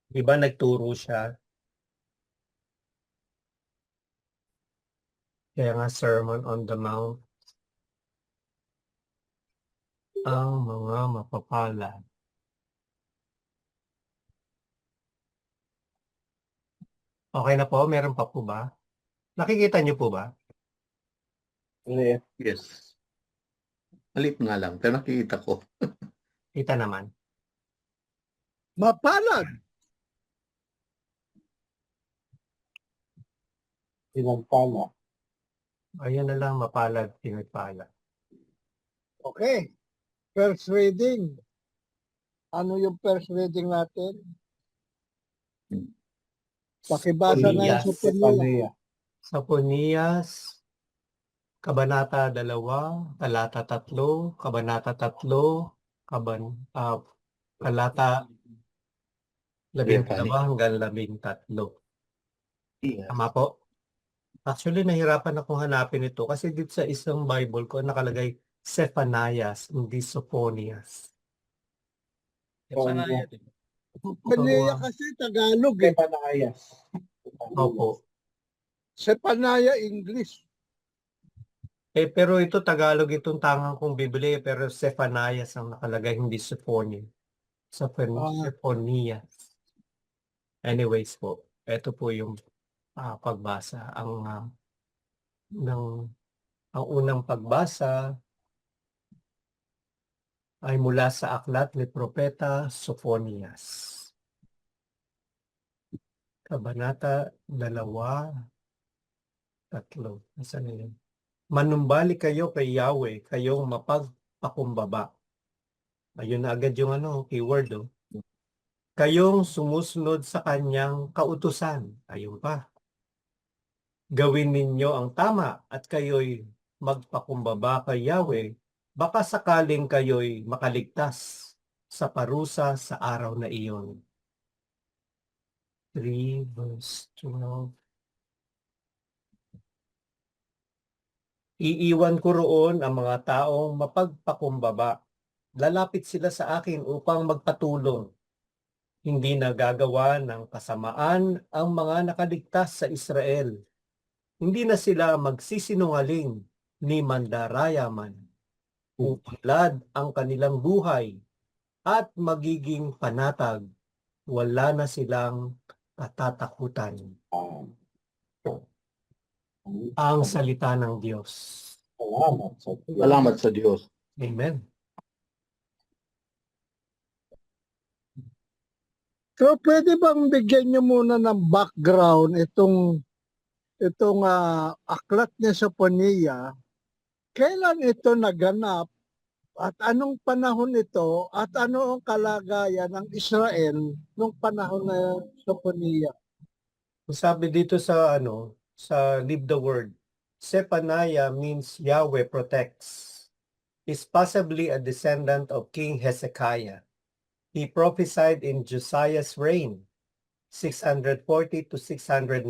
Diba nagturo siya? Kaya nga Sermon on the Mount. Ang mga mapapalad. Okay na po? Meron pa po ba? Nakikita niyo po ba? Left. Yes. Halip nga lang, pero nakikita ko. Kita naman. Mapalad! Pinagpala. Ayan na lang, mapalad, pinagpala. Okay. First reading. Ano yung first reading natin? Pakibasa na yung Poniyas. sa Panoy. Panea. Sa Poniyas, Kabanata 2, Talata 3, Kabanata 3, Talata 12 hanggang 13. Yes. Tama po? Actually, nahirapan akong hanapin ito kasi dito sa isang Bible ko nakalagay Zephanias, hindi Sophonias. Zephaniah, di ba? Panaya kasi Tagalog Panayas. Opo. Sepanaya English. Pero ito Tagalog itong tangang kong Biblia pero Zephanias ang nakalagay, hindi Sophonias. Sophonias. Anyways po, ito po yung pagbasa. Ang unang pagbasa ay mula sa aklat ni Propeta Sophonias. Kabanata 2, 3. Nasaan na yun? Manumbalik kayo kay Yahweh, kayong mapagpakumbaba. Ayun na agad yung keyword. kayong sumusunod sa kanyang kautusan. Ayun pa. Gawin ninyo ang tama at kayo'y magpakumbaba kay Yahweh, baka sakaling kayo'y makaligtas sa parusa sa araw na iyon. 3 verse 12. Iiwan ko roon ang mga taong mapagpakumbaba. Lalapit sila sa akin upang magpatulong. Hindi nagagawa ng kasamaan ang mga nakaligtas sa Israel. Hindi na sila magsisinungaling ni mandaraya man. Uunlad ang kanilang buhay at magiging panatag. Wala na silang katatakutan. Ang salita ng Diyos. Salamat sa Diyos. Salamat sa Diyos. Amen. So pwede bang bigyan niyo muna ng background itong aklat ni Sophonias, kailan ito naganap at anong panahon ito at ano ang kalagayan ng Israel nung panahon na Sophonias? Sabi dito sa sa Leave the Word, Zephaniah means Yahweh protects. Is possibly a descendant of King Hezekiah. He prophesied in Josiah's reign, 640 to 609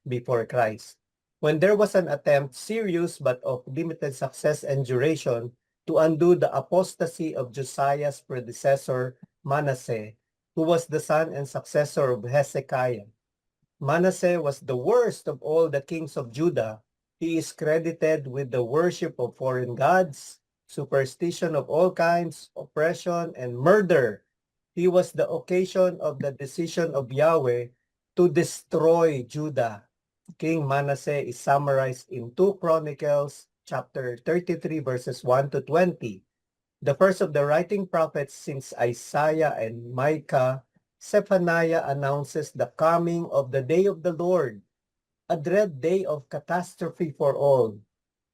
before Christ, when there was an attempt, serious but of limited success and duration, to undo the apostasy of Josiah's predecessor, Manasseh, who was the son and successor of Hezekiah. Manasseh was the worst of all the kings of Judah. He is credited with the worship of foreign gods, superstition of all kinds, oppression, and murder. He was the occasion of the decision of Yahweh to destroy Judah. King Manasseh is summarized in 2 Chronicles chapter 33 verses 1 to 20. The first of the writing prophets since Isaiah and Micah, Zephaniah announces the coming of the day of the Lord, a dread day of catastrophe for all.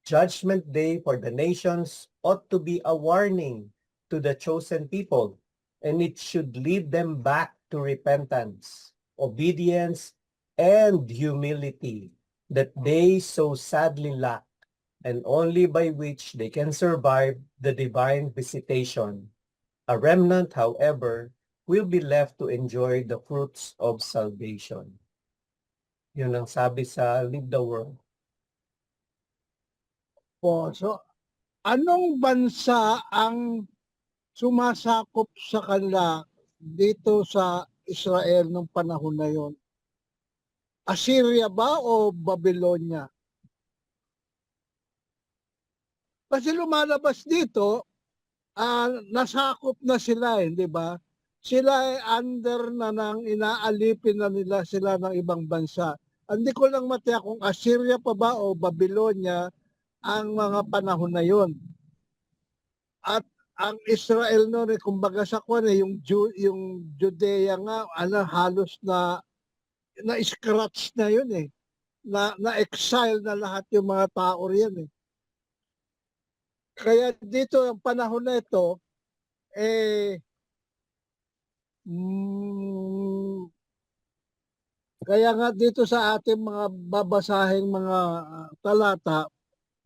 Judgment day for the nations ought to be a warning to the chosen people, and it should lead them back to repentance, obedience, and humility that they so sadly lack, and only by which they can survive the divine visitation. A remnant, however, will be left to enjoy the fruits of salvation. Yun ang sabi sa Leave the World. So anong bansa ang sumasakop sa kanila dito sa Israel nung panahon na yon? Assyria ba o Babylonia? Kasi lumalabas dito, nasakop na sila, di ba? Sila ay under na nang inaalipin na nila sila ng ibang bansa. Hindi ko lang matiyak kung Assyria pa ba o Babylonia ang mga panahon na yon. At ang Israel noon, kumbaga sa kwan, yung Judea nga, halos na scratch na yun na-exile na lahat yung mga tao riyan Kaya dito, ang panahon na ito, kaya nga dito sa ating mga babasahing mga talata,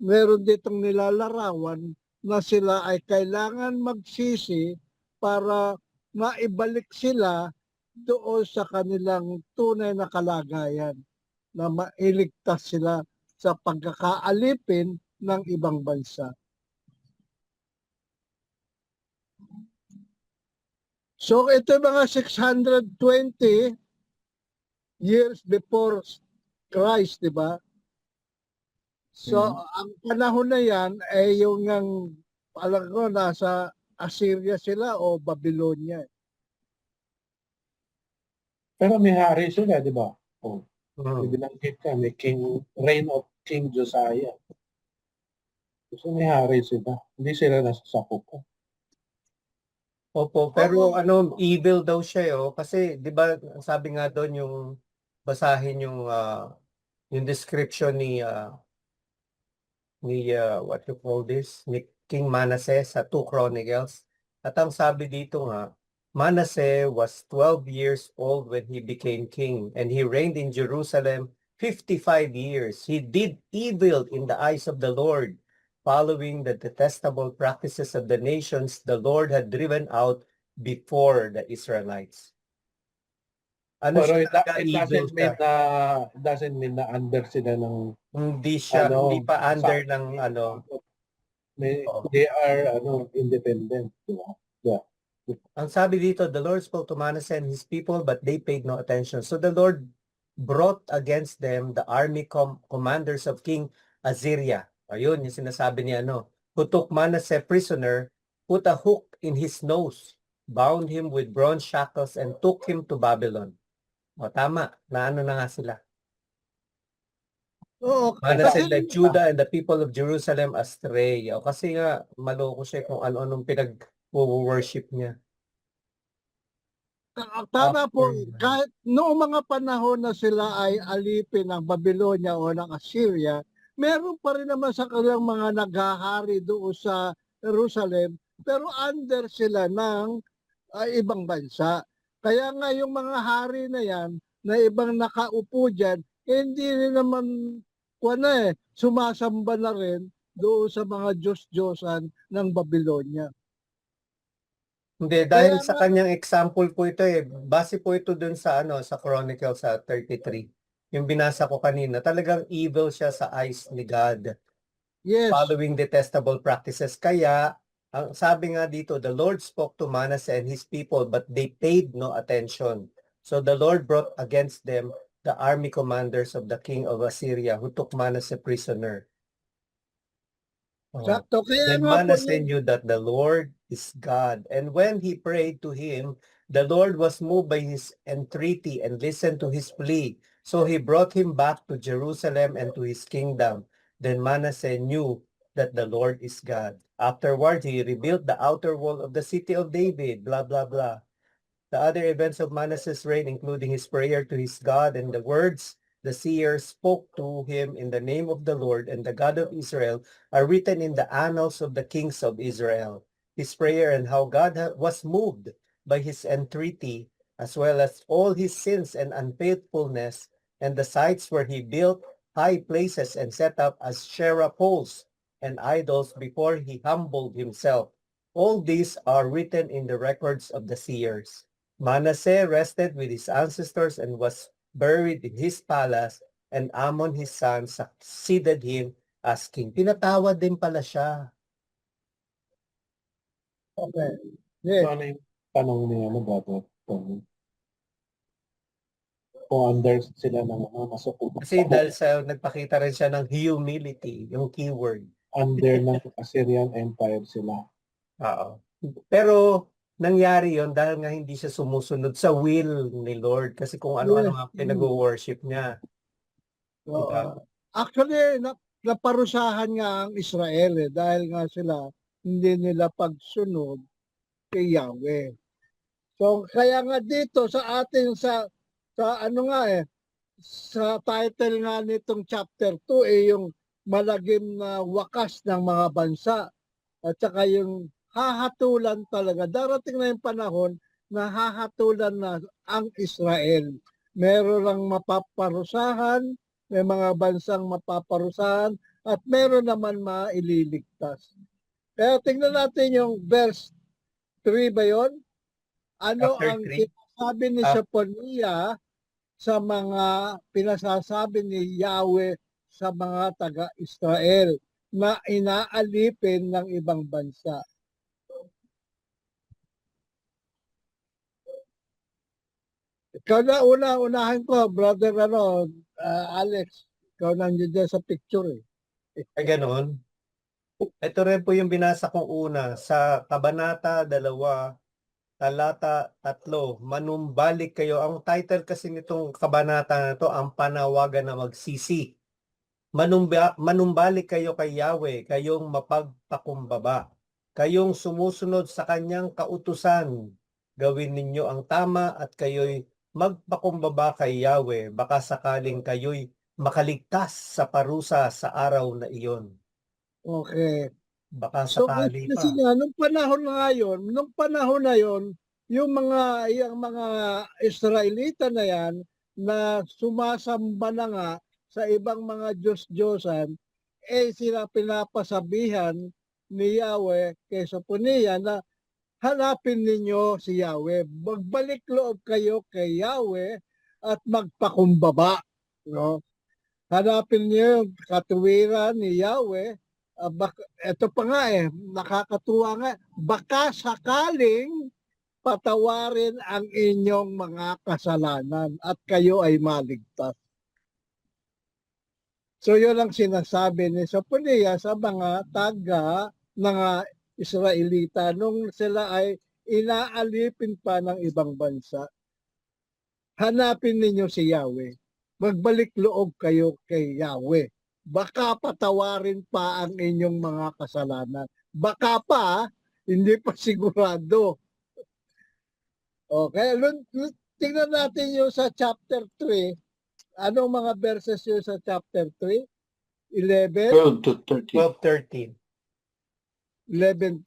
meron ditong nilalarawan na sila ay kailangan magsisi para maibalik sila doon sa kanilang tunay na kalagayan, na mailigtas sila sa pagkakaalipin ng ibang bansa. So ito mga 620 years before Christ, di ba? So ang panahon na yan ay yung alam ko nasa Assyria sila o Babylonia. Pero may hari sila, di ba? Oh, binanggit ka, may reign of King Josiah. So may hari sila. Hindi sila nasasakop. Opo, pero evil daw siya kasi 'di ba sabi nga doon yung basahin yung description ni what you call this, ni King Manasseh sa 2 Chronicles. At ang sabi dito nga, Manasseh was 12 years old when he became king, and he reigned in Jerusalem 55 years. He did evil in the eyes of the Lord, following the detestable practices of the nations the Lord had driven out before the Israelites. Ano Pero siya talaga, it evil siya. doesn't mean na under sila ng Hindi siya, hindi pa under ng they are independent, di ba? Yeah. Ang sabi dito, the Lord spoke to Manasseh and his people, but they paid no attention. So the Lord brought against them the army commanders of King Azariah. Ayun, yung sinasabi niya, who took Manasseh prisoner, put a hook in his nose, bound him with bronze shackles, and took him to Babylon. O tama, na nga sila. Oo, Manasseh kasi led Judah and the people of Jerusalem astray. O kasi nga, maloko siya kung ano-anong pinag-worship niya. tama po, After- kahit noong mga panahon na sila ay alipin ng Babylonia o ng Assyria, meron pa rin naman sa kanilang mga naghahari doon sa Jerusalem, pero under sila ng ibang bansa. Kaya nga yung mga hari na yan, na ibang nakaupo dyan, hindi rin naman sumasamba na rin doon sa mga Diyos-Diyosan ng Babylonia. Hindi, dahil Kaya sa nga, kanyang example po ito base po ito dun sa sa Chronicles sa 33. Yung binasa ko kanina, talagang evil siya sa eyes ni God, yes, following detestable practices. Kaya, ang sabi nga dito, the Lord spoke to Manasseh and his people, but they paid no attention. So the Lord brought against them the army commanders of the king of Assyria who took Manasseh prisoner. Oh. sakto. Kaya Then nga po Manasseh knew that the Lord is God. And when he prayed to him, the Lord was moved by his entreaty and listened to his plea. So he brought him back to Jerusalem and to his kingdom. Then Manasseh knew that the Lord is God. Afterward, he rebuilt the outer wall of the city of David, blah, blah, blah. The other events of Manasseh's reign, including his prayer to his God and the words the seer spoke to him in the name of the Lord and the God of Israel, are written in the annals of the kings of Israel. His prayer and how God was moved by his entreaty, as well as all his sins and unfaithfulness, and the sites where he built high places and set up Asherah poles and idols before he humbled himself. All these are written in the records of the seers. Manasseh rested with his ancestors and was buried in his palace, and Amon his son succeeded him as king. Pinatawad din pala siya. okay. Yes. So ano yung tanong niya, brother? Kung under sila ng nasuko. Kasi dahil sa nagpakita rin siya ng humility, yung keyword. Under ng Assyrian Empire sila. Oo. Pero nangyari yon dahil nga hindi siya sumusunod sa will ni Lord. Kasi kung ano-ano Yes. nga pinag-worship niya. Diba? Actually, naparusahan nga ang Israel dahil nga sila hindi nila pagsunod kay Yahweh. So kaya nga dito sa ating sa sa title nga nitong chapter 2 yung malagim na wakas ng mga bansa at saka yung hahatulan talaga. Darating na yung panahon na hahatulan na ang Israel. Meron lang mapaparusahan, may mga bansang mapaparusahan, at meron naman maililigtas. Kaya tingnan natin yung verse 3 ba yun? Ano Chapter ang 3? sinasabi ni Sophoniah sa mga pinasasabi ni Yahweh sa mga taga-Israel na inaalipin ng ibang bansa? Ikaw na unahin ko, brother Alex. Ikaw nandiyan dyan sa picture eh. Ay, ganon. Ito rin po yung binasa kong una sa Kabanata 2, Talata 3, manumbalik kayo. Ang title kasi nitong kabanata na to, ang panawagan na magsisi. Manumbalik kayo kay Yahweh, kayong mapagpakumbaba. Kayong sumusunod sa kanyang kautusan. Gawin ninyo ang tama at kayo'y magpakumbaba kay Yahweh. Baka sakaling kayo'y makaligtas sa parusa sa araw na iyon. Okay. Baka So sakali kasi pa. nga, nung panahon na yon, yung mga Israelita na yan na sumasamba na nga sa ibang mga Diyos-Diyosan, sila pinapasabihan ni Yahweh kay Sophoniah na hanapin ninyo si Yahweh. Magbalik loob kayo kay Yahweh at magpakumbaba. No? Hanapin niyo yung katuwiran ni Yahweh. Ito pa nga nakakatuwa nga. Baka sakaling patawarin ang inyong mga kasalanan at kayo ay maligtas. So yun ang sinasabi ni Sophoniah sa mga taga ng Israelita nung sila ay inaalipin pa ng ibang bansa. Hanapin ninyo si Yahweh. Magbalik loob kayo kay Yahweh. Baka patawarin pa ang inyong mga kasalanan. Baka pa, hindi pa sigurado. Okay, tingnan natin yung sa chapter 3. Anong mga verses yun sa chapter 3? 11? 12 to 13. 12:13. 11.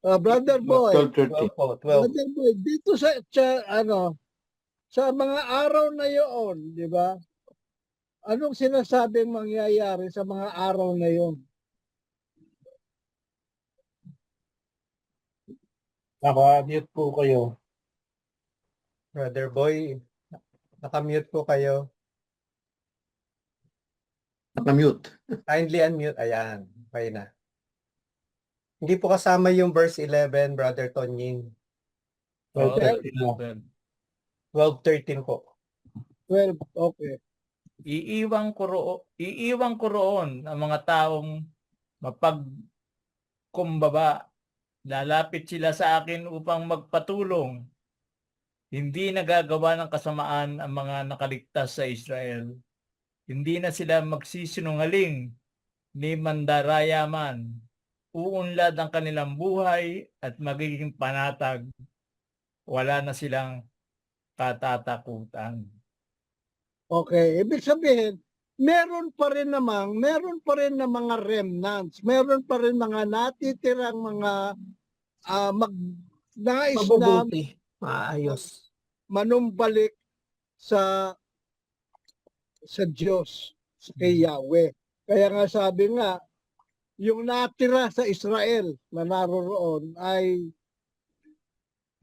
Brother Boy, 12, 13. 12 po, 12. Brother Boy, dito sa mga araw na yon, di ba? Anong sinasabing mangyayari sa mga araw na yon? Naka-mute po kayo. Brother Boy, nakamute po kayo. Nakamute. Kindly unmute. Ayan, okay na. Hindi po kasama yung verse 11, Brother Tonying. Oo, 12:13 lang. 12:13 po. 12, okay. Iiwang ko roon ang mga taong mapagkumbaba. Lalapit sila sa akin upang magpatulong. Hindi nagagawa ng kasamaan ang mga nakaligtas sa Israel. Hindi na sila magsisinungaling ni mandaraya man. Uunlad ang kanilang buhay at magiging panatag. Wala na silang katatakutan. Okay, ibig sabihin, meron pa rin na mga remnants, meron pa rin mga natitirang mga nais na Mabubuti. Maayos. manumbalik sa Diyos, kay Yahweh. Kaya nga sabi nga, yung natira sa Israel na naroroon ay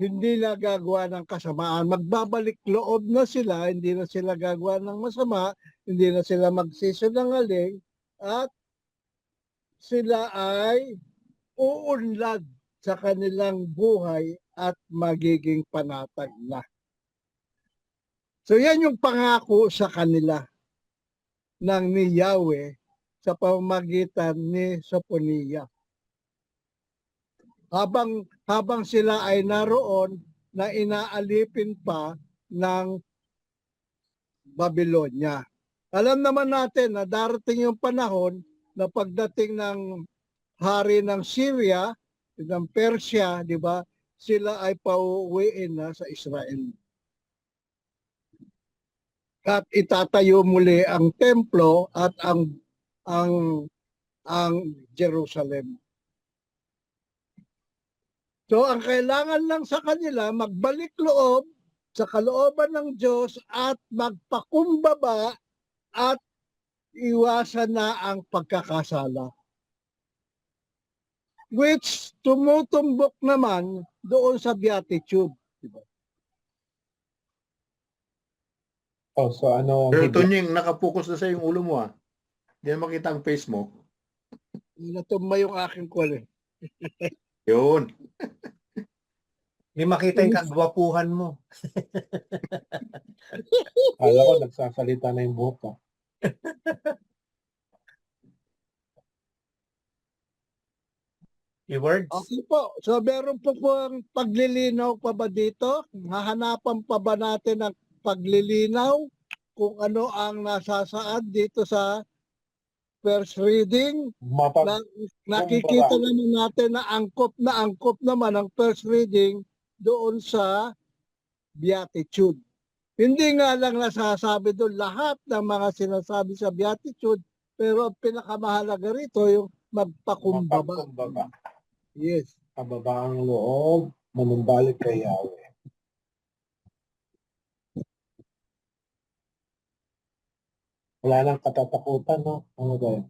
hindi na gagawa ng kasamaan. Magbabalik loob na sila, hindi na sila gagawa ng masama, hindi na sila magsisinungaling, at sila ay uunlad sa kanilang buhay at magiging panatag na. So yan yung pangako sa kanila ng ni Yahweh sa pamamagitan ni Sophoniah. Habang sila ay naroon na inaalipin pa ng Babylonia. Alam naman natin na darating yung panahon na pagdating ng hari ng Syria, ng Persia, di ba? Sila ay pauwiin na sa Israel. At itatayo muli ang templo at ang Jerusalem. So ang kailangan lang sa kanila, magbalik loob sa kalooban ng Diyos at magpakumbaba at iwasan na ang pagkakasala. Which tumutumbok naman doon sa Beatitude. Diba? Oh, so ano? Pero Tonying, nakapokus na sa yung ulo mo ah. Hindi na makita ang face mo. Natumba yung aking kwal eh. Yun. Hindi makita yung kagwapuhan mo. Kala ko nagsasalita na yung buhok ko. Keywords? Okay po. So meron po ang paglilinaw pa ba dito? Hahanapan pa ba natin ang paglilinaw kung ano ang nasasaad dito sa first reading? Nakikita naman natin na angkop naman ang first reading doon sa Beatitude. Hindi nga lang nasasabi doon lahat ng mga sinasabi sa Beatitude, pero ang pinakamahalaga rito yung magpakumbaba. Magpakumbaba. Yes. Kababaang loob, manumbalik kay Yahweh. Wala nang katatakutan, no? Ano ba yun?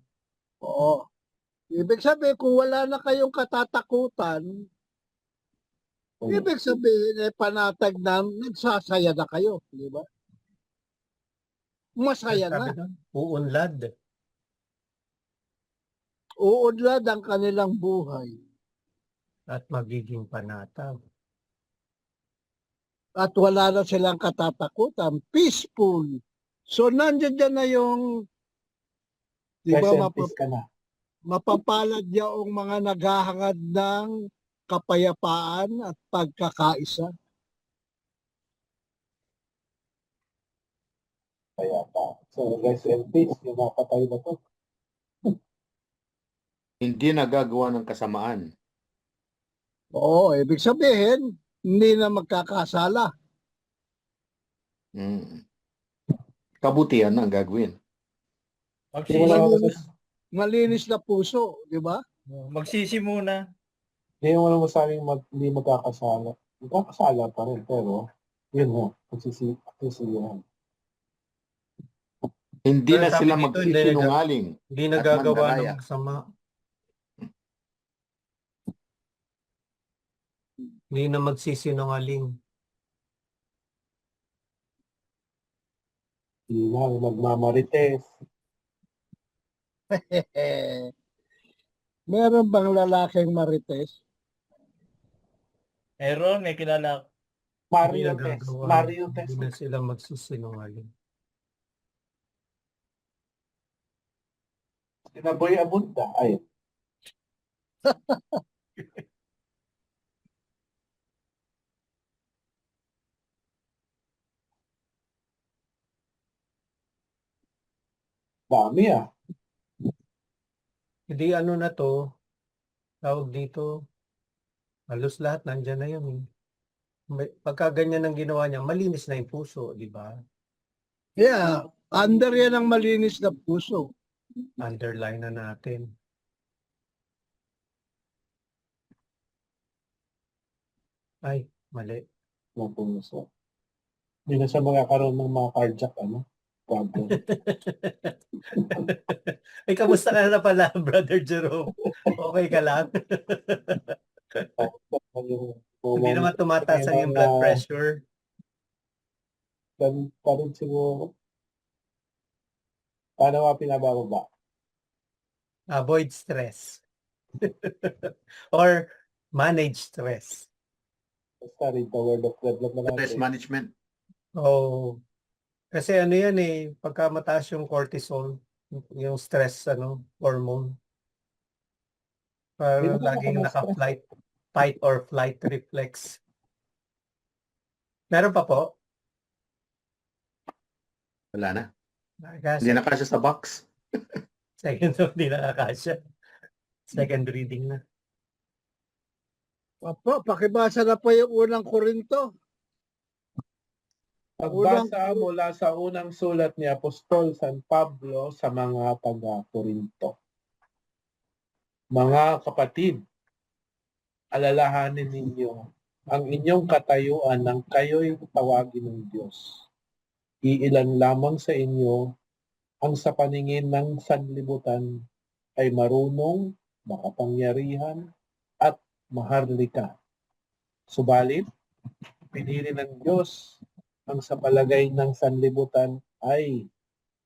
Oo. Ibig sabihin, kung wala na kayong katatakutan, ibig sabihin, panatag na, nagsasaya na kayo. Di ba? Masaya Sabi na. doon, uunlad. Uunlad ang kanilang buhay. At magiging panatag. At wala na silang katatakutan. Peaceful. So, nandiyan dyan na yung, di ba, Present peace ka na. mapapalad yung mga naghahangad ng kapayapaan at pagkakaisa. Kaya pa. So, rest in peace, yung napatay na to. Hindi nagagawa ng kasamaan. Oo, ibig sabihin, hindi na magkakasala. Mm. Kabutihan na ang gagawin. Hindi mo na Malinis, malinis na puso, di ba? Magsisi muna. Hindi mo naman masabing hindi magkakasala. Magkakasala pa rin, pero yun na, pagsisiyan. Hindi Pero na sabi sila dito, magsisinungaling. Hindi nagagawa mandaraya. ng masama. Hindi na magsisinungaling. Hindi na magmamarites. Meron bang lalaking marites? Meron, may kilala. Hindi Mariotes. nagagawa. Mariotes. Hindi na sila magsisinungaling. Kinaboy abunda. Ay, dami ah. Hindi ano na to, tawag dito, halos lahat nandyan na yun. Pagka ganyan ang ginawa niya, malinis na yung puso, di ba? Yeah, under yan ang malinis na puso. Underline na natin. Ay, mali. Ng puso. Hindi na siya magkakaroon ng mga cardiac, problem. Ay, kamusta ka na pala, Brother Jerome? Okay ka lang? Hindi naman tumataas ang iyong blood pressure. Ganun pa rin siguro. Paano nga pinabababa? Avoid stress. Or manage stress. Basta read the word of God lang na Stress natin. management. Oh, kasi ano yan pagka mataas yung cortisol, yung stress hormone, Hindi parang naman laging ako na-stress. naka-flight, fight or flight reflex. Meron pa po? Wala na. Nakakasya. Hindi na kasya sa box. Second, hindi nakakasya. Second reading na. Opo, pakibasa na po yung unang Korinto. Pagbasa mula sa unang sulat ni Apostol San Pablo sa mga taga-Korinto. Mga kapatid, alalahanin ninyo ang inyong katayuan nang kayo'y tawagin ng Diyos. Iilan lamang sa inyo ang sa paningin ng sanlibutan ay marunong, makapangyarihan, at maharlika. Subalit, pinili ng Diyos ang sa palagay ng sanlibutan ay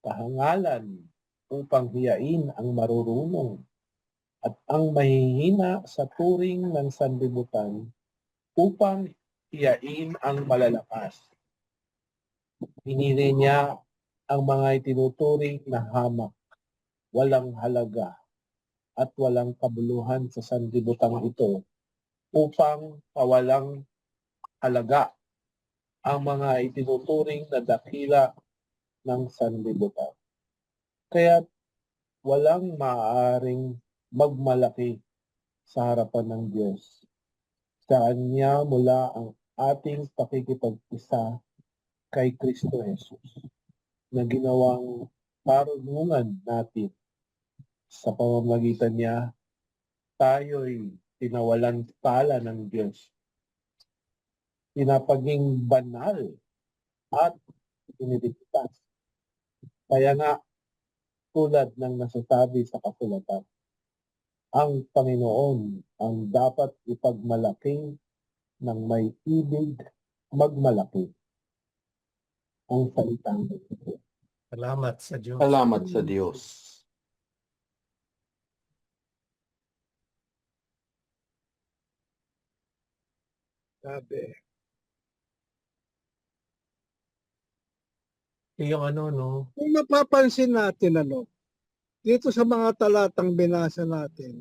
kahangalan upang hiyain ang marurunong at ang mahihina sa turing ng sanlibutan upang hiyain ang malalakas. Pinili niya ang mga itinuturing na hamak, walang halaga, at walang kabuluhan sa sanlibutan ito upang pawalang halaga ang mga itinuturing na dakila ng sanlibutan. Kaya walang maaaring magmalaki sa harapan ng Diyos. Sa Kanya mula ang ating pakikipag-isa kay Kristo Jesus na ginawang karunungan natin. Sa pamamagitan niya, tayo'y tinawalan pala ng Diyos pinapaging banal at iniligtas. Kaya nga, tulad ng nasasabi sa kasulatan, ang Panginoon ang dapat ipagmalaki ng may ibig magmalaki. Ang salitang ito. Salamat sa Diyos. Salamat sa Diyos. Sabi. Yung ano, no? Kung mapapansin natin, dito sa mga talatang binasa natin,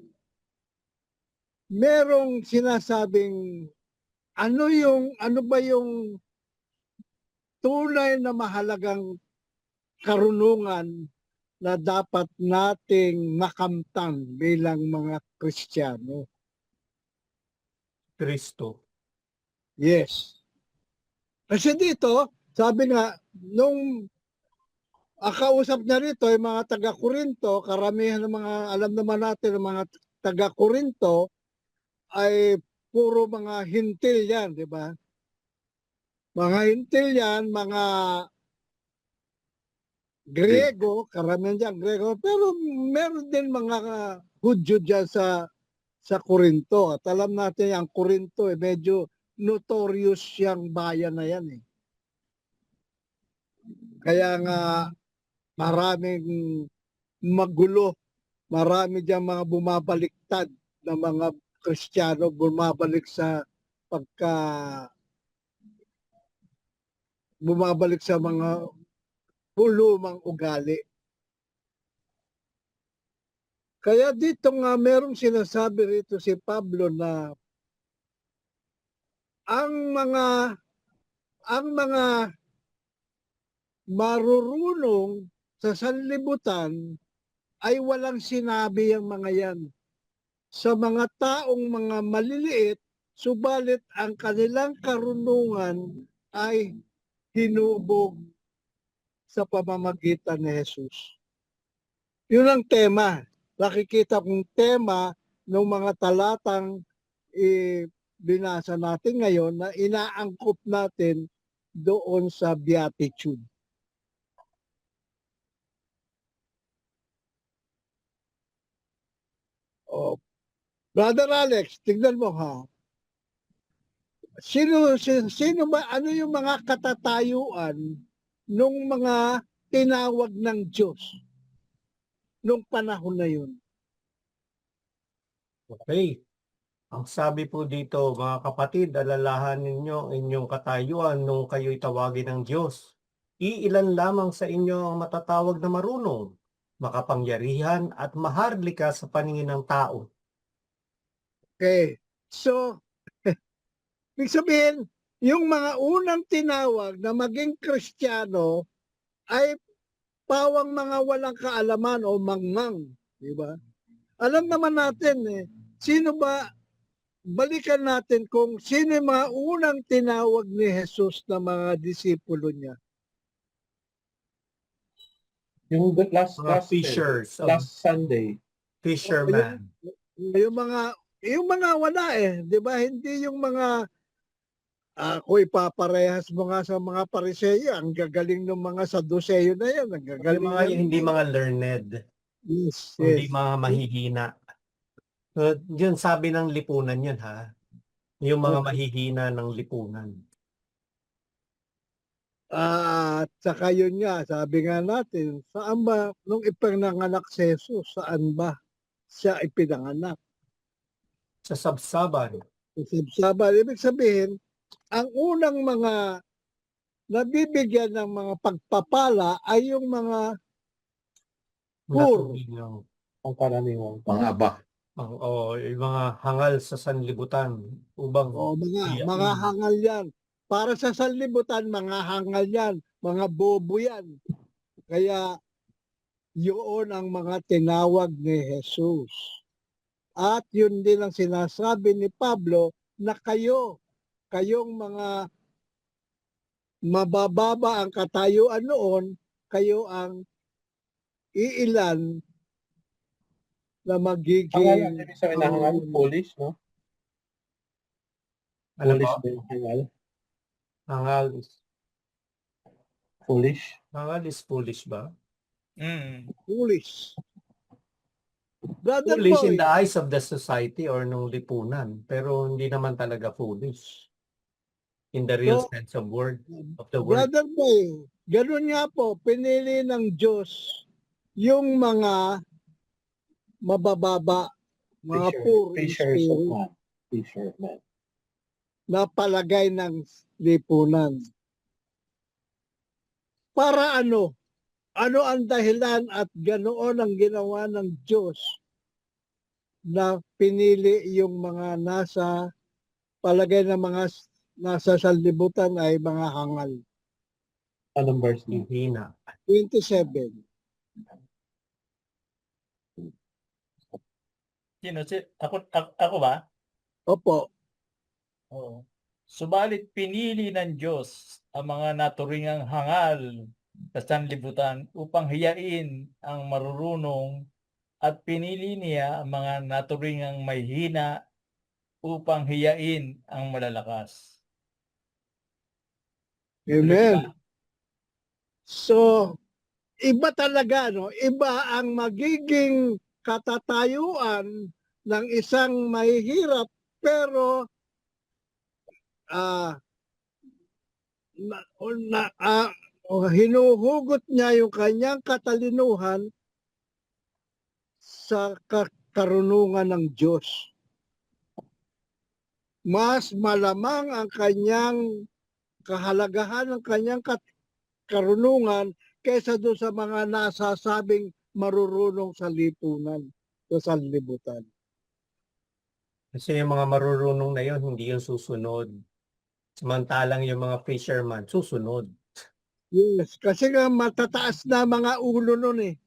merong sinasabing ano ba yung tunay na mahalagang karunungan na dapat nating makamtan bilang mga Kristiyano. Kristo. Yes. Kasi dito, sabi nga, nung akausap niya rito, yung mga taga-Korinto, karamihan ng mga, alam naman natin, ng mga taga-Korinto, ay puro mga hintil yan, di ba? Mga hintil yan, mga Grego, karamihan dyan Grego, pero meron din mga Hudyo dyan sa Korinto. At alam natin ang Korinto, medyo notorious siyang bayan na yan. Kaya nga maraming magulo, marami dyan mga bumabaliktad na mga Kristiyano, bumabalik sa mga lumang ugali. Kaya dito nga merong sinasabi rito si Pablo na ang mga marurunong sa sanlibutan ay walang sinabi ang mga yan. Sa mga taong mga maliliit, subalit ang kanilang karunungan ay hinubog sa pamamagitan ni Jesus. Yun ang tema. Nakikita kong tema ng mga talatang binasa natin ngayon na inaangkop natin doon sa Beatitude. Oh, Brother Alex, tignan mo ha. Sino ba, ano yung mga katatayuan nung mga tinawag ng Diyos nung panahon na yun? Okay. Ang sabi po dito, mga kapatid, alalahanin ninyo ang inyong katayuan nung kayo'y tawagin ng Diyos. Iilan lamang sa inyo ang matatawag na marunong, makapangyarihan at maharlika sa paningin ng tao. Okay. So, ibig sabihin, yung mga unang tinawag na maging Kristiyano ay pawang mga walang kaalaman o mangmang. Di ba? Alam naman natin sino ba, balikan natin kung sino yung mga unang tinawag ni Jesus na mga disipulo niya. Yung Mga fishers, last Sunday, fisherman. Yung mga wala 'di ba? Hindi yung mga ako ipaparehas mo nga sa mga Pariseyo, ang gagaling ng mga Saduseyo na yan, ang gagaling Yung mga yan. hindi mga learned, Yes, hindi yes. mga mahihina. Yun sabi ng lipunan yun ha. Yung mga mahihina ng lipunan. At saka yun nga, sabi nga natin, saan ba, nung ipinanganak si Jesus, saan ba siya ipinanganak? Sa sabsaban. Sabsaban, ibig sabihin, ang unang mga nabibigyan ng mga pagpapala ay yung mga poor. ang karaniwang. Mga aba. Yung mga hangal sa sanlibutan. Ubang O mga hangal yan. Para sa sanlibutan, mga hangal yan. Mga bobo yan. Kaya yun ang mga tinawag ni Jesus. At yun din ang sinasabi ni Pablo na kayong mga mabababa ang katayuan noon, kayo ang iilan na magiging Hangal, ibig sabihin na hangal, Polish, no? Ano Polish ba? ba yung hangal? Hangal Foolish. is foolish ba? Mm. Foolish. Brother Foolish in Boy, the eyes of the society or nung lipunan, pero hindi naman talaga foolish in the real so, sense of the word. Brother Boy, ganun nga po, pinili ng Diyos yung mga mabababa, mga poor in Fishers of spirit, man. Fishermen. na palagay ng lipunan. Para ano? Ano ang dahilan at ganoon ang ginawa ng Diyos na pinili yung mga nasa palagay ng mga nasa sanlibutan ay mga hangal. Anong verse niya? Hihina. 27. Ako ba? Opo. Oo. Subalit pinili ng Diyos ang mga naturingang hangal sa sanlibutan upang hiyain ang marurunong at pinili niya ang mga naturingang may hina upang hiyain ang malalakas. Amen. So, iba talaga, no? Iba ang magiging katatayuan ng isang mahihirap pero hinuhugot niya yung kanyang katalinuhan sa karunungan ng Diyos. Mas malamang ang kanyang kahalagahan ng kanyang karunungan kaysa doon sa mga nasasabing marurunong sa lipunan, sa sanlibutan. Kasi yung mga marurunong na yun, hindi yung susunod. Samantalang yung mga fisherman, susunod. Yes, kasi nga matataas na mga ulo nun eh.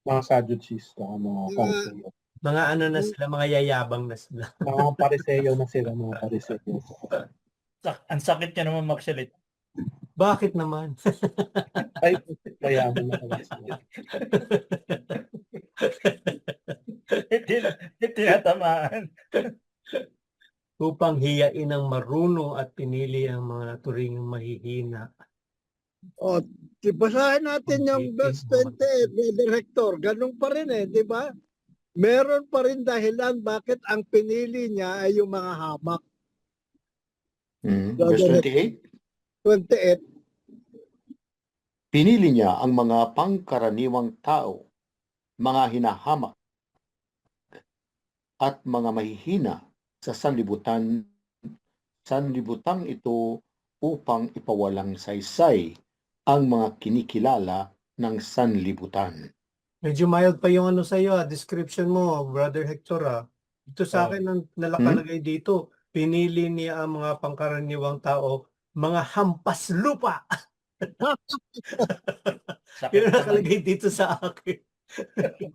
Mga Sadducees, mga Pariseyo. Mga ano na sila, mga yayabang na sila. Mga Pariseyo na sila, mga Pariseyo. Ang sakit niya naman magsalit. Bakit naman? Ay, mayaman na pala sila. Tinatamaan. Upang hiyain ang marunong at pinili ang mga naturing mahihina. O, basahin natin yung verse 28, Brother Hector. Ganun pa rin eh, di ba? Meron pa rin dahilan bakit ang pinili niya ay yung mga hamak. Verse 28. 28. Pinili niya ang mga pangkaraniwang tao, mga hinahamak, at mga mahihina sa sanlibutang ito upang ipawalang saysay ang mga kinikilala ng sanlibutan. Medyo mild pa yung ano sa'yo, description mo, Brother Hector. Ito sa akin ang nalakalagay dito, pinili niya ang mga pangkaraniwang tao, mga hampas lupa. Yun ang nakalagay dito sa akin.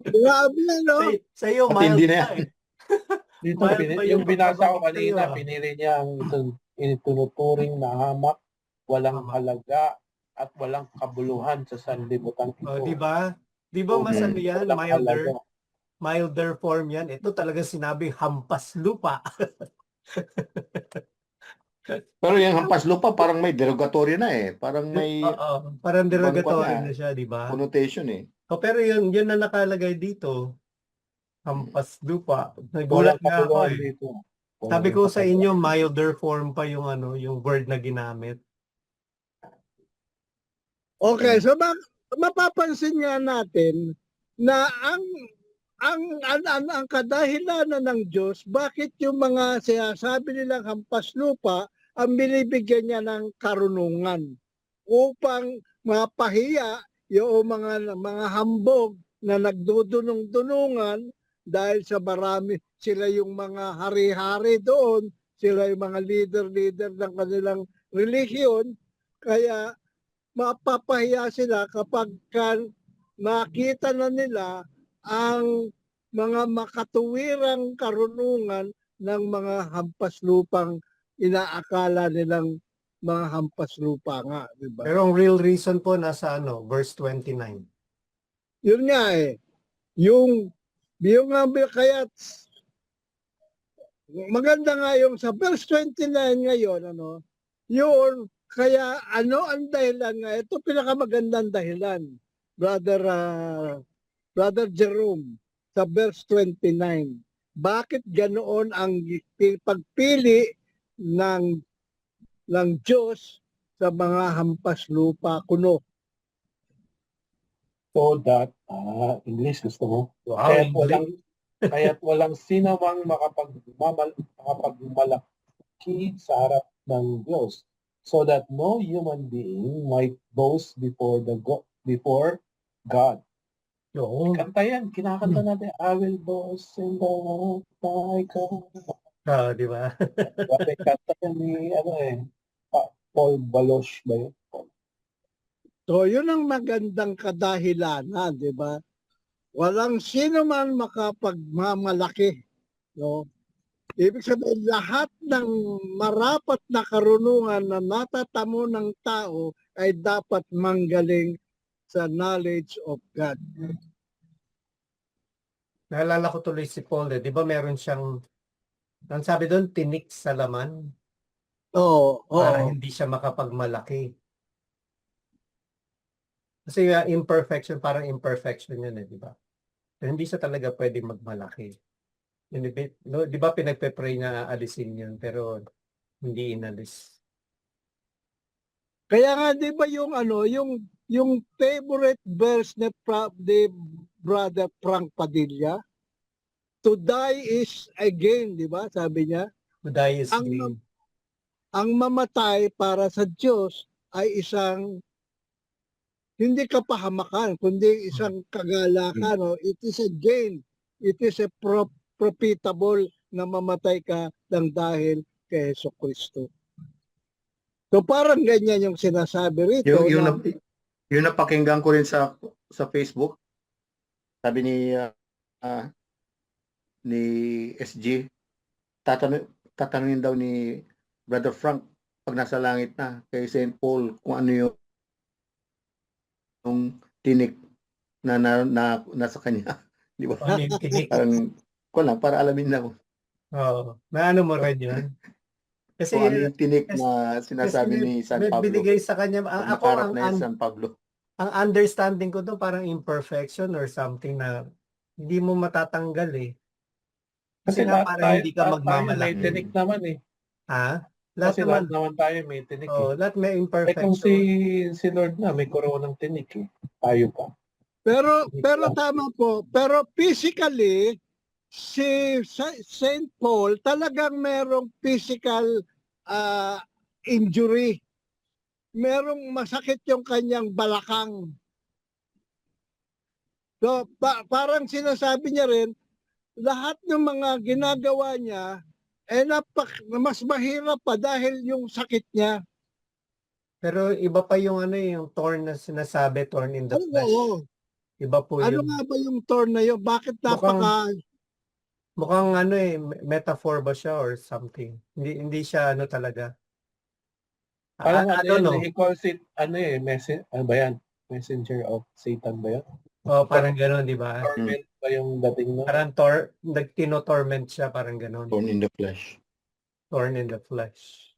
Grabe no? Sa'yo, Matindi mild na pa yan. eh. Dito, Mild pa yung binasa ko pagkabanggit kanina, sa'yo, pinili niya ang itinuturing na hamak, walang Hamak. halaga, at walang kabuluhan sa sanlibutan ito. di ba? Di ba mas ano yan, Walang halaga. milder form yan. Ito talaga sinabing hampas lupa. Pero yung hampas lupa parang may derogatory na eh. Parang may Oo, parang derogatory na siya, di ba? connotation eh. Pero yun na nakalagay dito. Hampas lupa. Walang Nagulat nga ako kabuluhan eh. dito. Sabi ko sa inyo, milder form pa yung ano, yung word na ginamit. Okay, so mapapansin nga natin na ang kadahilanan ng Diyos, bakit yung mga sinasabi nilang hampas lupa ang binibigyan niya ng karunungan upang mapahiya yung mga hambog na nagdudunong-dunungan dahil sa marami sila yung mga hari-hari doon, sila yung mga leader-leader ng kanilang relihiyon, kaya mapapahiya sila kapag makita na nila ang mga makatuwirang karunungan ng mga hampas lupang inaakala nilang mga hampas lupa nga, di ba? Pero ang real reason po nasa ano, verse 29. Yun nga eh. Yung kaya maganda nga yung sa verse 29 ngayon, Yun, kaya ano ang dahilan nga? Ito pinakamagandang dahilan, Brother Jerome, sa verse 29. Bakit ganoon ang pagpili ng Diyos sa mga hampas lupa kuno? So that, English gusto mo? Wow, English. Kaya't walang sinamang makapagmalaki sa harap ng Diyos, so that no human being might boast before God. Oo. Kanta yan, kinakanta natin, I will boast in the Lord my God. Di ba? Bakit kanta yan ni, Paul Baloche ba yun? So yun ang magandang kadahilanan, di ba? Walang sino man makapagmamalaki. No? Ibig sabihin, lahat ng marapat na karunungan na natatamo ng tao ay dapat manggaling sa knowledge of God. Naalala ko tuloy si Paul, di ba meron siyang, ang sabi doon, tinik sa laman Oo, para oo. hindi siya makapagmalaki. Kasi imperfection, parang imperfection yun di ba? Pero hindi siya talaga pwede magmalaki. Di ba pinagpe-pray na alisin yun, pero hindi inalis. Kaya nga 'di ba yung favorite verse ni Brother Frank Padilla, to die is again, 'di ba? Sabi niya, Buday is ang green. ang mamatay para sa Diyos ay isang hindi kapahamakan, kundi isang kagalakan. No? It is a gain. It is a profitable na mamatay ka ng dahil kay Hesus Kristo. So parang ganyan yung sinasabi rito. Yung napakinggan ko rin sa Facebook, sabi ni SG, tatanungin daw ni Brother Frank pag nasa langit na kay St. Paul kung ano yung tinik na nasa kanya. Di ba? Ano yung tinik? Parang, ko lang, para alamin na Oo. Naano mo rin yun? Kasi, kung ano yung tinik kasi- na sinasabi kasi ni San may Pablo. binigay sa kanya. Pag Ako, nakarap na yun San Pablo. ang understanding ko to parang imperfection or something na hindi mo matatanggal eh. Kasi nga parang hindi ka tayo may magmamalaki. tinik naman eh. Ha? Lahat Kasi naman. lahat naman tayo may tinik eh. Lahat may Kung imperfection. si Lord na may koronang tinik eh. Tayo pa. Pero tama po. Pero physically, si St. Paul talagang merong physical injury. Merong masakit yung kanyang balakang. So, parang sinasabi niya rin, lahat ng mga ginagawa niya, mas mahirap pa dahil yung sakit niya. Pero iba pa yung yung thorn na sinasabi, thorn in the flesh. Oo. Iba po Ano yun. nga ba yung thorn na yun? Bakit Mukhang metaphor ba siya or something. Hindi siya talaga. Parang I don't know. he calls it, ano ba yan? Messenger of Satan ba yan? Parang gano'n, di ba? Torment ba yung dating na? Parang nagtino-torment siya, parang gano'n. Thorn in the flesh. Thorn in the flesh.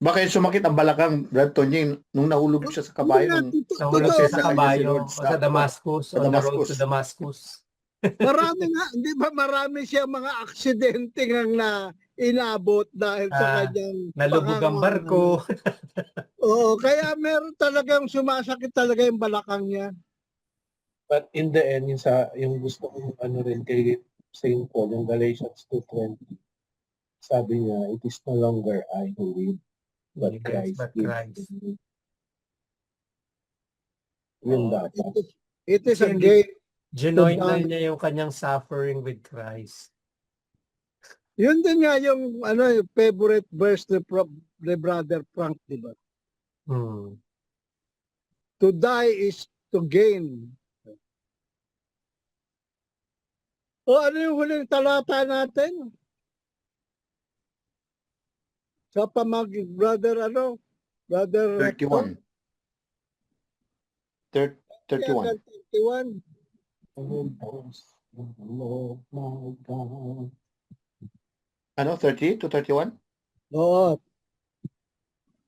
Baka yung sumakit ang balakang Brad Tonying nung nahulog siya sa kabayo. Nahulog siya sa Sa kanya si kabayo Lord o sa Damascus, sa on the road Damascus. to Damascus. Marami nga, hindi ba marami siya mga aksidente na inabot dahil sa kanyang Nalubog ang barko. Oo, kaya meron talagang sumasakit talaga yung balakang niya. But in the end, yung gusto kong rin kay St. Paul, yung Galatians 2:20, sabi niya, it is no longer I who live, but Christ lives in me. Yun dapat. It is a Kasi gain. Ginoin na niya yung kanyang suffering with Christ. Yun din nga yung yung favorite verse ni Brother Frank, di ba? To die is to gain. O ano yung huling talata natin? Sa Brother 31. 31. Ano, 30 to 31? Oo.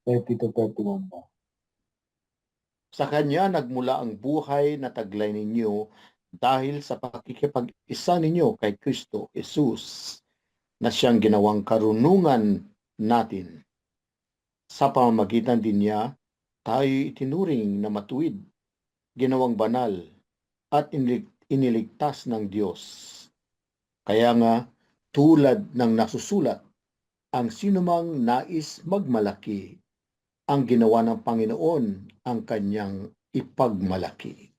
30 to 31 ba? Sa kanya nagmula ang buhay na taglay ninyo dahil sa pakikipag-isa ninyo kay Kristo Jesus na siyang ginawang karunungan natin. Sa pamamagitan din niya, tayo itinuring na matuwid, ginawang banal, at iniligtas ng Diyos. Kaya nga, tulad ng nasusulat, ang sinumang nais magmalaki, ang ginawa ng Panginoon ang kanyang ipagmalaki.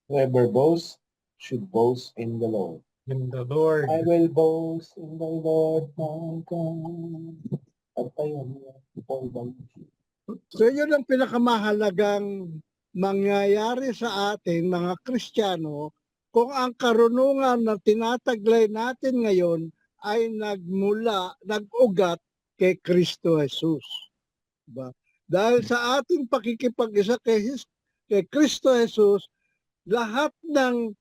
Whoever boasts should boast in the Lord. In the Lord. I will boast in the Lord my God. At ayun, So yun ang pinakamahalagang mangyayari sa atin mga Kristiyano kung ang karunungan na tinataglay natin ngayon ay nag-ugat kay Kristo Jesus. Diba? Dahil sa ating pakikipag-isa kay Kristo Jesus, lahat ng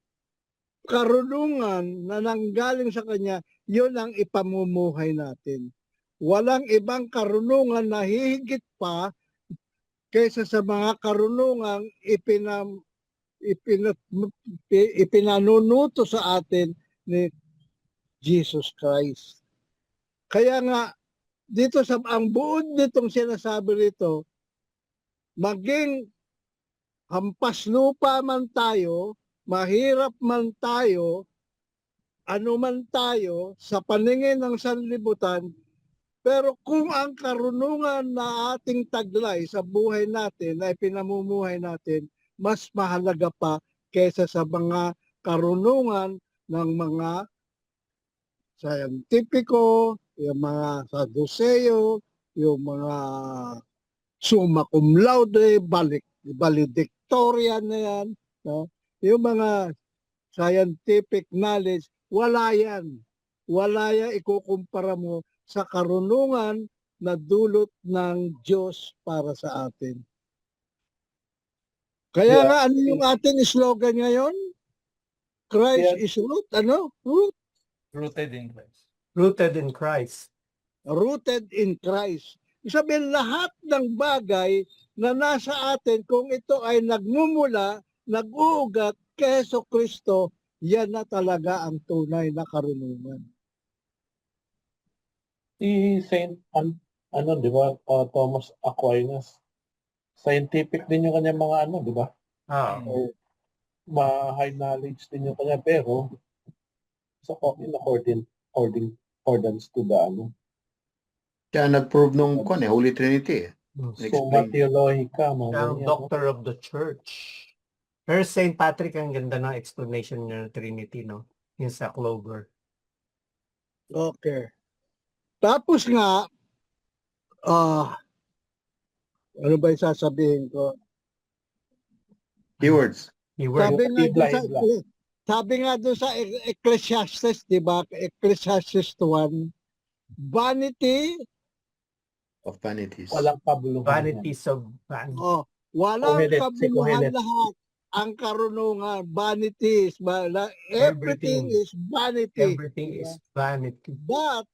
karunungan na nanggaling sa Kanya, yun ang ipamumuhay natin. Walang ibang karunungan na hihigit pa kaysa sa mga karunungang ipinanunuto sa atin ni Jesus Christ. Kaya nga, dito sa ang buod nitong sinasabi rito, maging hampas lupa man tayo, mahirap man tayo, ano man tayo, sa paningin ng sanlibutan, pero kung ang karunungan na ating taglay sa buhay natin, na pinamumuhay natin, mas mahalaga pa kaysa sa mga karunungan ng mga scientifico, yung mga Sadduceo, yung mga summa cum laude, valedictorian na yan, no? Yung mga scientific knowledge, wala yan. Wala yan ikukumpara mo sa karunungan na dulot ng Diyos para sa atin. Kaya nga, ano yung ating slogan ngayon? Christ is root, ano? Root. Rooted in Christ. Rooted in Christ. Rooted in Christ. Sabihin, lahat ng bagay na nasa atin, kung ito ay nagmumula, nag-uugat kay Hesus Kristo, yan na talaga ang tunay na karunungan. si Saint, di ba, Thomas Aquinas, scientific din yung kanya mga di ba? Ah, Or, ma-high knowledge din yung kanya, pero in accordance to the Kaya nag-prove nung Holy Trinity. Summa Theologica, mga ang ganyan. Doctor of the Church. Pero St. Patrick, ang ganda ng explanation niya ng Trinity, no? Yung sa Clover. Okay. Tapos nga, ano ba yung sasabihin ko? Keywords. Keyword. Sabi nga doon sa Ecclesiastes, di ba? Ecclesiastes 1, vanity, Of vanities. Walang kabuluhan. Vanities of vanity. walang Kohelet, si kabuluhan Kohelet. lahat. Ang karunungan, vanities, everything is vanity. Everything is vanity. But,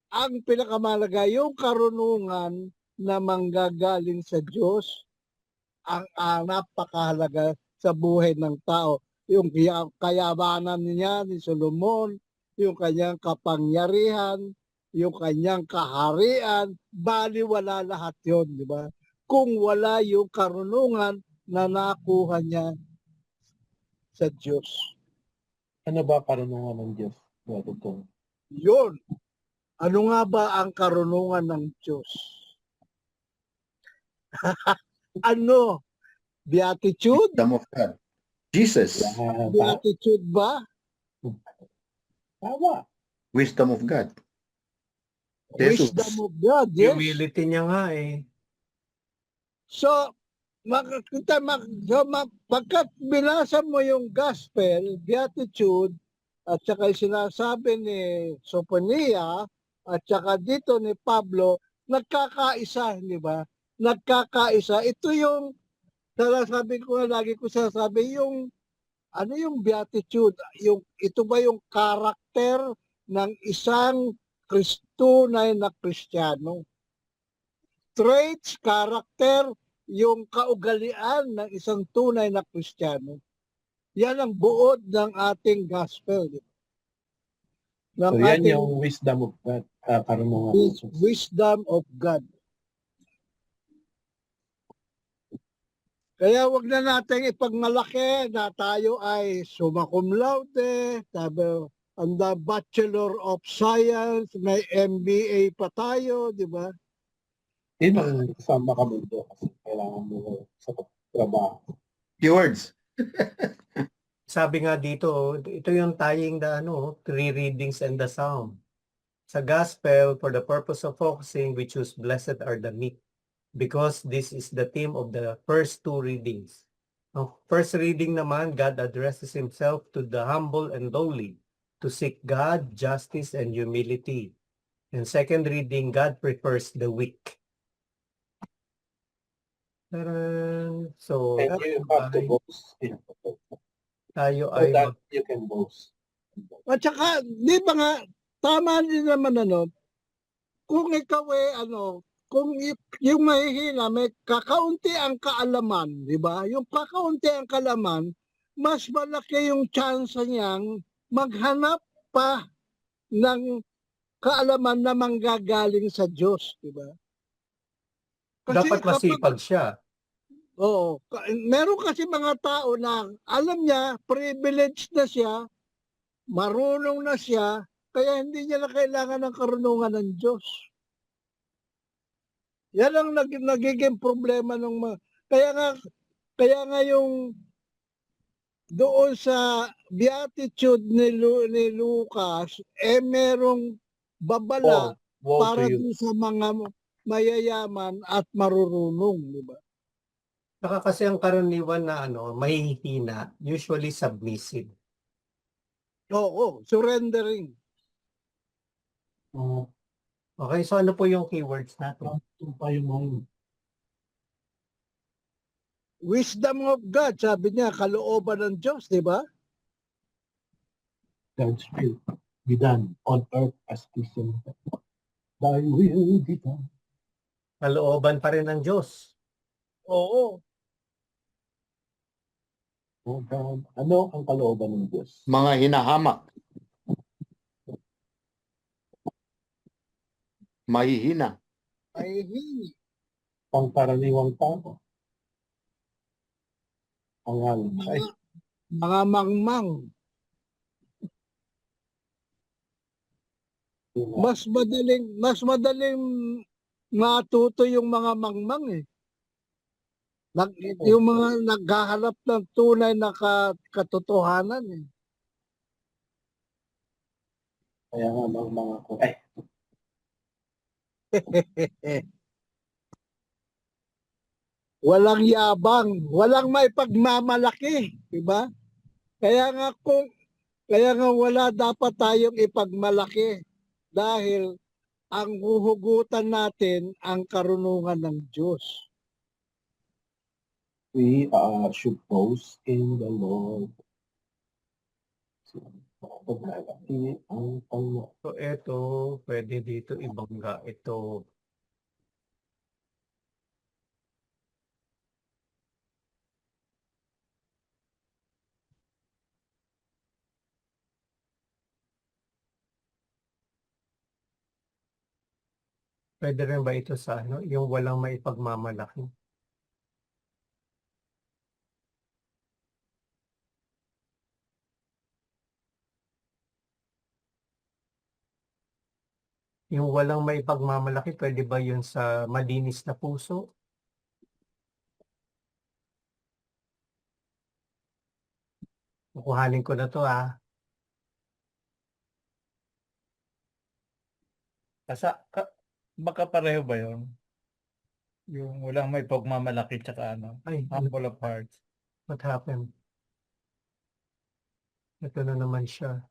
ang pinakamalaga, yung karunungan na manggagaling sa Diyos, ang napakahalaga sa buhay ng tao. Yung kayamanan niya ni Solomon, yung kanyang kapangyarihan, yung kanyang kaharian, baliwala lahat yon, di ba? Kung wala yung karunungan na nakuha niya sa Diyos. Ano ba karunungan ng Diyos? Ito. Yun. Ano nga ba ang karunungan ng Diyos? Ano? Beatitude? Wisdom of God. Jesus. Beatitude ba? Tama. Wisdom of God. Jesus. Wisdom of God, yes. Humility niya nga eh. So, pagkat binasa mo yung gospel, beatitude, at saka yung sinasabi ni Sophronia, at saka dito ni Pablo, nagkakaisa, di ba? Nagkakaisa. Ito yung, sabi ko nga, lagi ko sasabi, yung, ano yung beatitude? Ito ba yung karakter ng isang tunay na Kristiyano? traits, character, yung kaugalian ng isang tunay na Kristiyano. Yan ang buod ng ating gospel. Di ba? Ng So yan ating yung wisdom of God. Karunungan ng Diyos. wisdom of God. Kaya wag na natin ipagmalaki na tayo ay summa cum laude, ang the Bachelor of Science, may MBA pa tayo, di ba? Yun ang isang makamundo kasi kailangan mo sa trabaho. Few words. Sabi nga dito, ito yung tying the three readings and the psalm. Sa gospel, for the purpose of focusing, we choose blessed are the meek, because this is the theme of the first two readings. Ang first reading naman, God addresses himself to the humble and lowly, to seek God, justice, and humility. And second reading, God prefers the weak. Taran! So, And you have to ay, boast in the Lord. tayo So ay that you can boast. At saka, di ba nga, tama din naman kung ikaw kung yung mahihina, may kakaunti ang kaalaman, di ba? Yung kakaunti ang kaalaman, mas malaki yung chance niyang maghanap pa ng kaalaman na manggagaling sa Diyos, di ba? dapat masipag siya. Oo, meron kasi mga tao na alam niya, privileged na siya, marunong na siya, kaya hindi niya na kailangan ng karunungan ng Diyos. Yan ang nagiging problema ng mga, kaya nga yung doon sa beatitude ni Lucas, merong babala Woe para to you. dun sa mga mayayaman at marurunong, di ba? Saka kasi ang karaniwan na mahihina, usually submissive. Oo, surrendering. Okay, so ano po yung keywords natin? Ito pa yung mga Wisdom of God, sabi niya, kalooban ng Diyos, di ba? God's will be done on earth as it is in heaven. Thy will be done. Kalooban pa rin ng Diyos. Oo. Oh God. Ano ang kalooban ng Diyos? Mga hinahamak. Mahihina. Ay, hindi. Pangkaraniwang tao. Ang halay. Mga mangmang. Mas madaling matuto yung mga mangmang eh. Yung mga naghahanap ng tunay na katotohanan eh. Kaya nga mga ko. Walang yabang, walang may pagmamalaki, di ba? Kaya nga wala dapat tayong ipagmalaki dahil ang huhugutan natin ang karunungan ng Diyos. We should boast in the Lord. Paglalaki ang Panginoon. So ito, pwede dito ibangga ito. Pwede rin ba ito sa yung walang maipagmamalaki? Yung walang maipagmamalaki, pwede ba yun sa malinis na puso? Kukuhanin ko na to Baka pareho ba yun? Yung walang may pagmamalaki tsaka Ay, humble of heart. what happened? Ito na naman siya.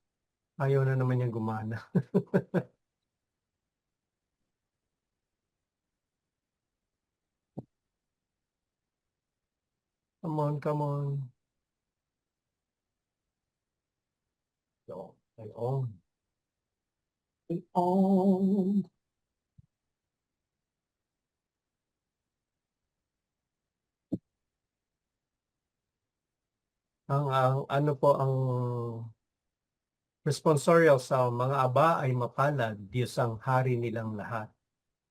Ayaw na naman niya gumana. Come on, come on. So, ayun. On ang ano po ang responsorial sa mga aba ay mapalad, Diyos ang hari nilang lahat.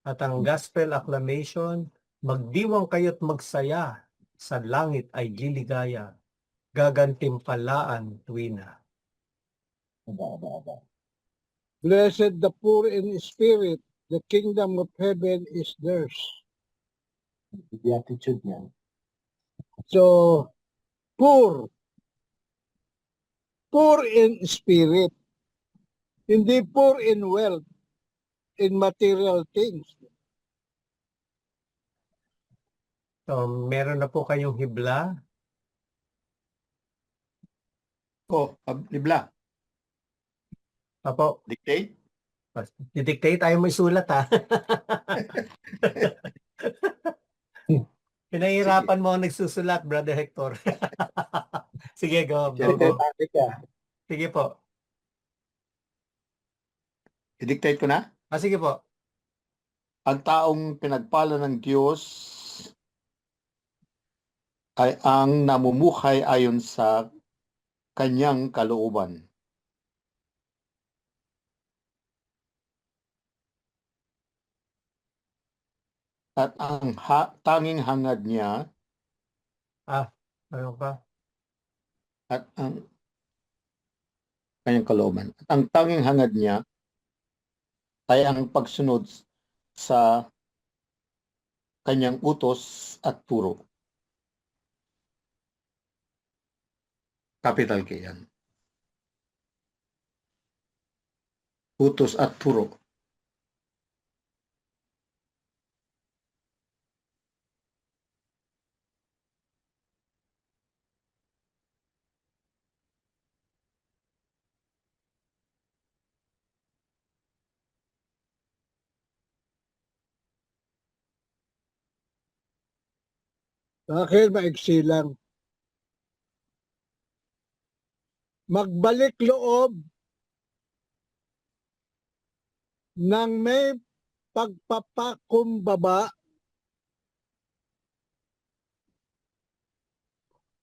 At ang gospel acclamation, magdiwang kayo't magsaya, sa langit ay liligaya, gagantimpalaan tuwina. Blessed the poor in spirit, the kingdom of heaven is theirs. Beatitude niyan. So, poor. Poor in spirit. Hindi poor in wealth, in material things. So, meron na po kayong hibla. Oh, libla, Apo, dictate. didictate tayo may sulat ha. Pinahirapan mo ang nagsusulat, Brother Hector. Sige, go. Sekretary ka. Sige po. I-dictate ko na. Sige po. Ang taong pinagpala ng Diyos ay ang namumuhay ayon sa kanyang kalooban. At ang tanging hangad niya Ano pa? at ang kanyang kalooban. At ang tanging hangad niya ay ang pagsunod sa kanyang utos at turo. Capital K yan. Utos at turo. Sa akin, maiksi lang. Magbalik loob ng may pagpapakumbaba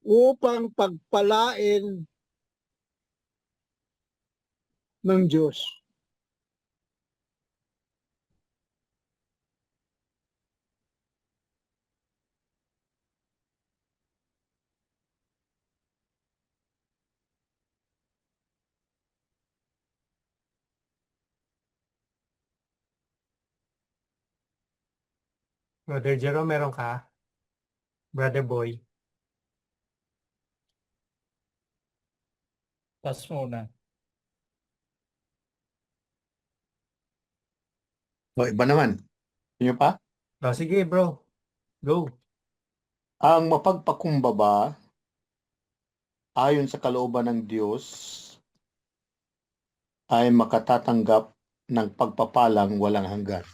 upang pagpalain ng Diyos. Brother Jerome, meron ka? Brother Boy. Pass muna. O iba naman. Inyo pa? Sige bro. Go. Ang mapagpakumbaba ayon sa kalooban ng Diyos ay makatatanggap ng pagpapalang walang hanggan.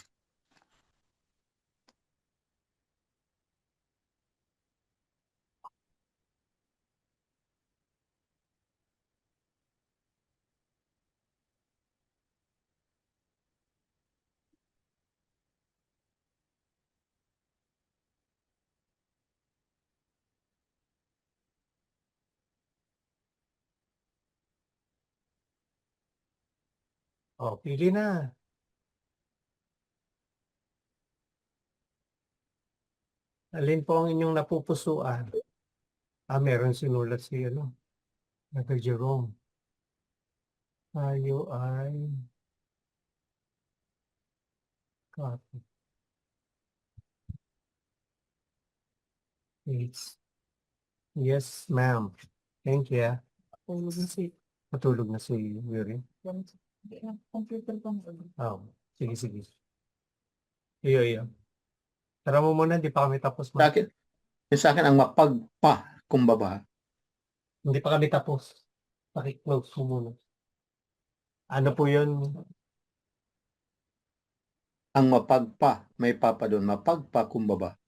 Pili na. Alin po ang inyong napupusuan? Meron sinulat si Brother Jerome. Tayo ay copy. Yes, ma'am. Thank you. Matulog na si Yuri. Sige, sige. Iyo. Tara mo muna, di pa kami tapos. Sa akin, ang mapagpakumbaba Hindi pa kami tapos. Paki-close mo muna. Ano po yun? ang may papa doon, mapagpakumbaba.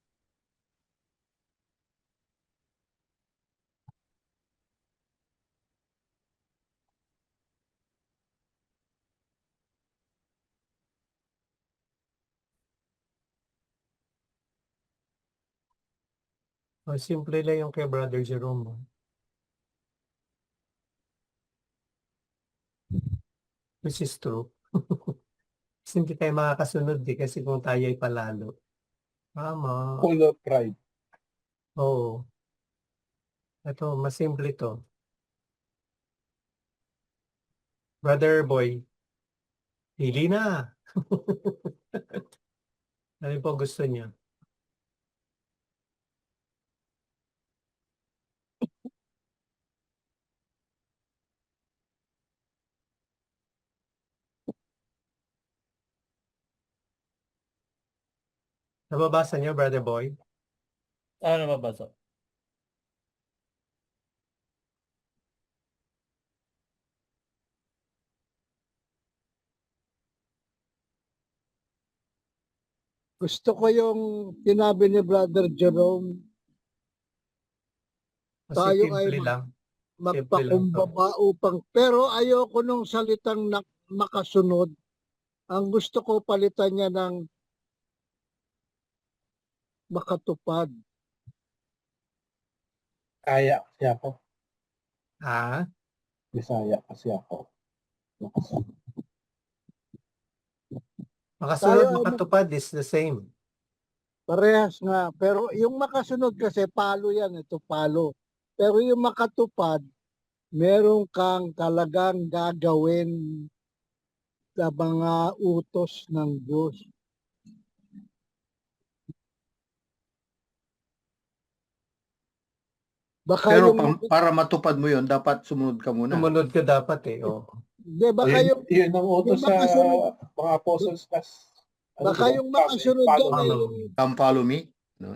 Simple lang yung kay Brother Jerome. which is true. Kasi hindi tayo makakasunod kasi kung tayo ay palalo. Tama. Full of pride. Oo. Ito, mas simple to. Brother boy, pili na. Ano po gusto niya? Nababasa niyo, brother boy? Ano mabasa? Gusto ko yung sinabi ni Brother Jerome, Kasi tayo ay simple lang. magpakumbaba upang, pero ayoko nung salitang makasunod. Ang gusto ko palitan niya ng makatupad. Kaya kasi ako. Ah, Bisaya kasi ako. Nakasunod. makasunod, Tayo ay makatupad is the same. parehas nga. Pero yung makasunod kasi palo yan, ito palo. Pero yung makatupad, meron kang talagang gagawin sa mga utos ng Diyos. Baka Pero yung, para matupad mo yon dapat sumunod ka muna. Sumunod ka dapat eh. Oh. di, baka yung, Yun ang utos yung sa makasunod, mga apostles kas. baka yung makasunod follow yan me. ay Follow yung me. Come follow me. No?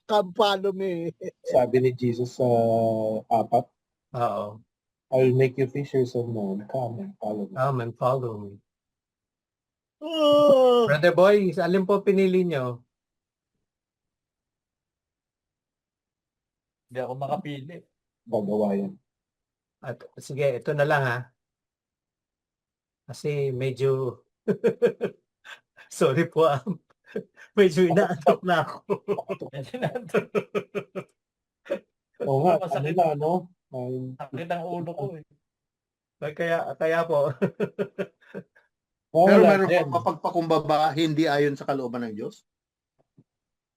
kampalo me. Sabi ni Jesus sa 4, Oo. I'll make you fishers of men. Come and follow me. Come and follow me. Oh, Brother boy, alin po pinili niyo? Hindi ako makapili. Gagawa yan. At sige, ito na lang ha. Kasi medyo sorry po medyo inaantok na ako. Oo nga, Masakit. ano na, no? Sakit ang ulo ko eh. Kaya po. Pero Wala meron din. pa mapagpakumbaba hindi ayon sa kalooban ng Diyos.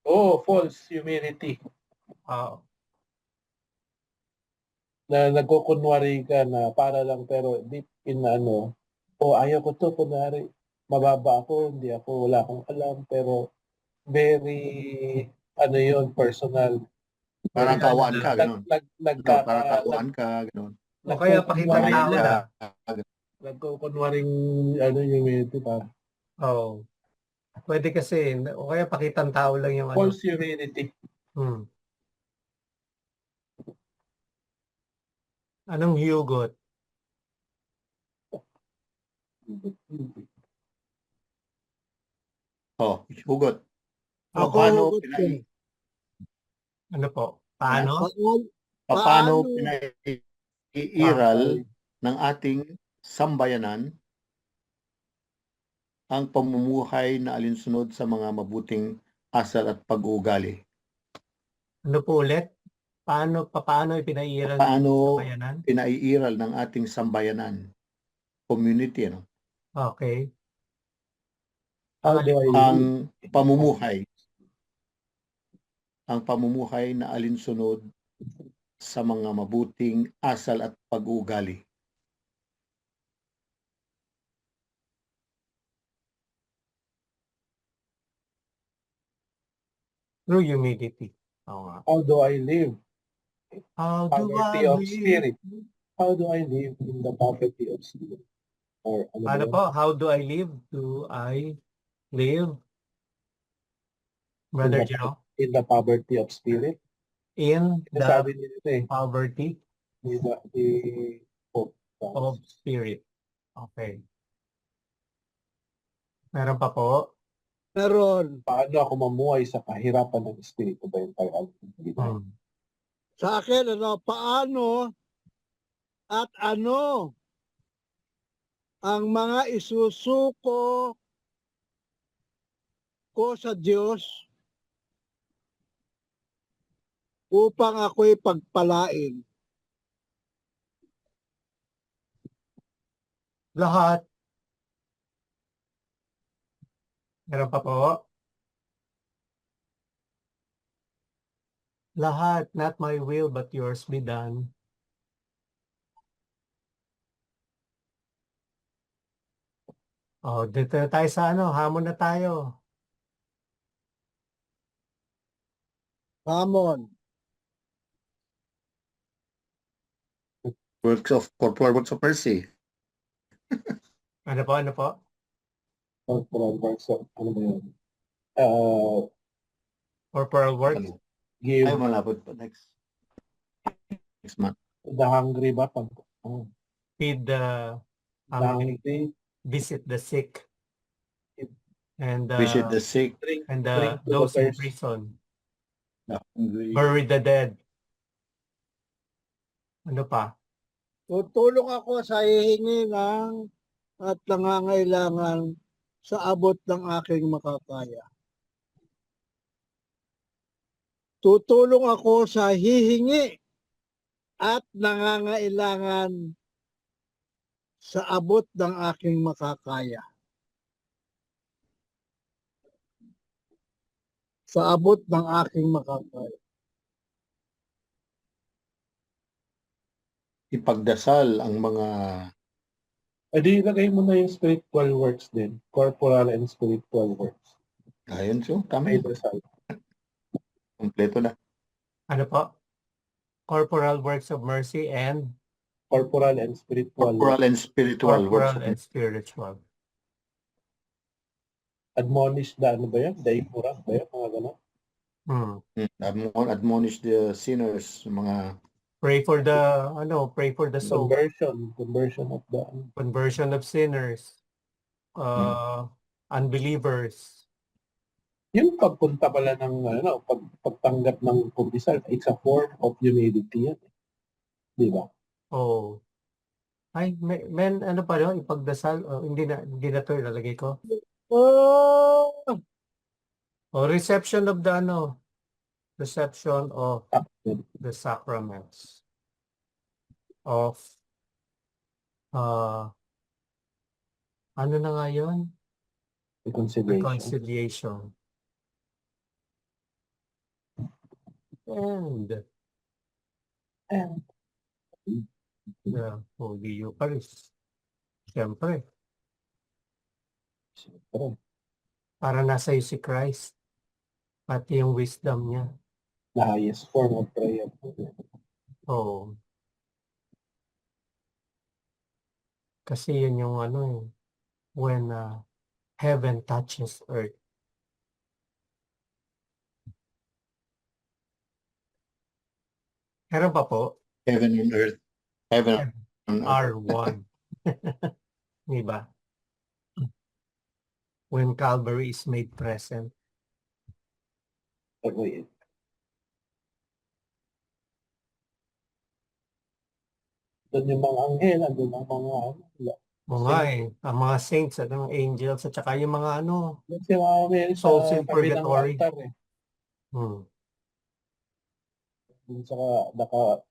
Oh, false humility. Oo. Na nagkukunwari ka na para lang pero deep in na ano, ayaw ko to, kunwari, mababa ako, hindi ako, wala akong alam, pero very, ano yun, personal. Parang kawaan ka, Nag, gano'n. nag, No, parang kawaan ka, gano'n. O kaya pakitang Mahilig tao ka. na. nagkukunwaring, ano, humility pa. Oo. Pwede kasi, o kaya pakitang tao lang yung ano. False humility. Anong hugot? Oh, hugot. ako Paano hugot ko. Ano po? Paano? paano Paano? pinaiiral ng ating sambayanan ang pamumuhay na alinsunod sa mga mabuting asal at pag-uugali? Ano po ulit? Paano ipinairal ng Paano bayanan? pinaiiral ng ating sambayanan, community, ano? Okay. How do I Ang live? pamumuhay na alinsunod sa mga mabuting asal at pag-uugali. Through humility. Oo nga. How do I live? How do I Poverty of live? spirit. How do I live in the poverty of spirit? Or ano ba Ano yun? po? How do I live? Do I live? Brother Jero? In the poverty of spirit. In Sabi the nila eh, poverty the hope. of spirit. Okay. Meron pa po? Meron. Paano ako mamuhay sa kahirapan ng espiritu ba yung tagal? Sa akin, paano at ano ang mga isusuko ko sa Diyos upang ako'y pagpalain. Lahat. Meron pa po? Lahat, not my will, but yours be done. Oh, dito na tayo sa ano, hamon na tayo. Hamon. Corporal works of mercy. Ano po, ano po? Corporal works of, ano ba yun? Corporal work? Ano? Give Ay, malapot pa. Next month. the hungry ba? Feed the The hungry, hungry, visit the sick, and Visit the sick. drink to those the in thirst. prison. the hungry. Bury the dead. Ano pa? Tutulong ako sa hihingi ng at nangangailangan sa abot ng aking makakaya. Tutulong ako sa hihingi at nangangailangan sa abot ng aking makakaya. Sa abot ng aking makakaya. Ipagdasal ang mga Edi ilagay mo na yung spiritual works din. Corporal and spiritual works. ayun so tama May yun. dasal. Kompleto na. Ano po? Corporal works of mercy and Corporal and spiritual works. Corporal and spiritual works corporal of and spiritual. Admonish the, ano ba yan? Daikura ba yan? Mga gano'n. admonish the sinners, mga Pray for the soul. Conversion of the, Conversion of sinners. Unbelievers. yung pagpunta pala ng, pagtanggap ng kumbisal, it's a form of humility yan. Di ba? Oh. Ay, men, ano pa yun? Ipagdasal? Oh, hindi na to ilalagay ko. Oh, Oh, reception of the sacraments of ano na nga yun? Reconciliation. And the Holy Eucharist. Siyempre, para nasa iyo si Christ. Pati yung wisdom niya. The highest form of prayer. Oh. Kasi yun yung when heaven touches earth. Meron pa po? heaven on earth. Heaven on earth. are one. Diba? When Calvary is made present. Agree. Doon yung mga anghel, doon ang mga Ang mga saints at mga angels at saka yung mga doon si mga anghel sa souls in tabi ng purgatory. altar Doon saka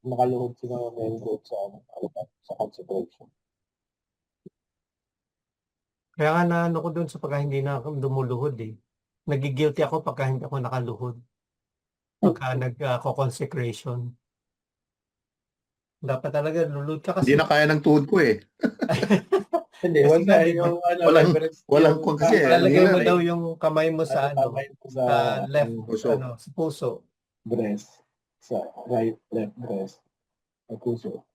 nakaluhod si mga anghel doon sa consecration. Kaya nga naano ko dun sa pagka hindi na ako dumuluhod eh. Nagigilty ako pagka hindi ako nakaluhod. Pagka nagko-consecration. Dapat talaga lulud ka kasi. Hindi na kaya ng tuhod ko eh. Hindi, Kasi wala nga, di ba? yung Walang kung kasi. Lalagay mo Hirap eh. daw yung kamay mo sa sa left puso. sa puso. breast, sa left breast, sa puso.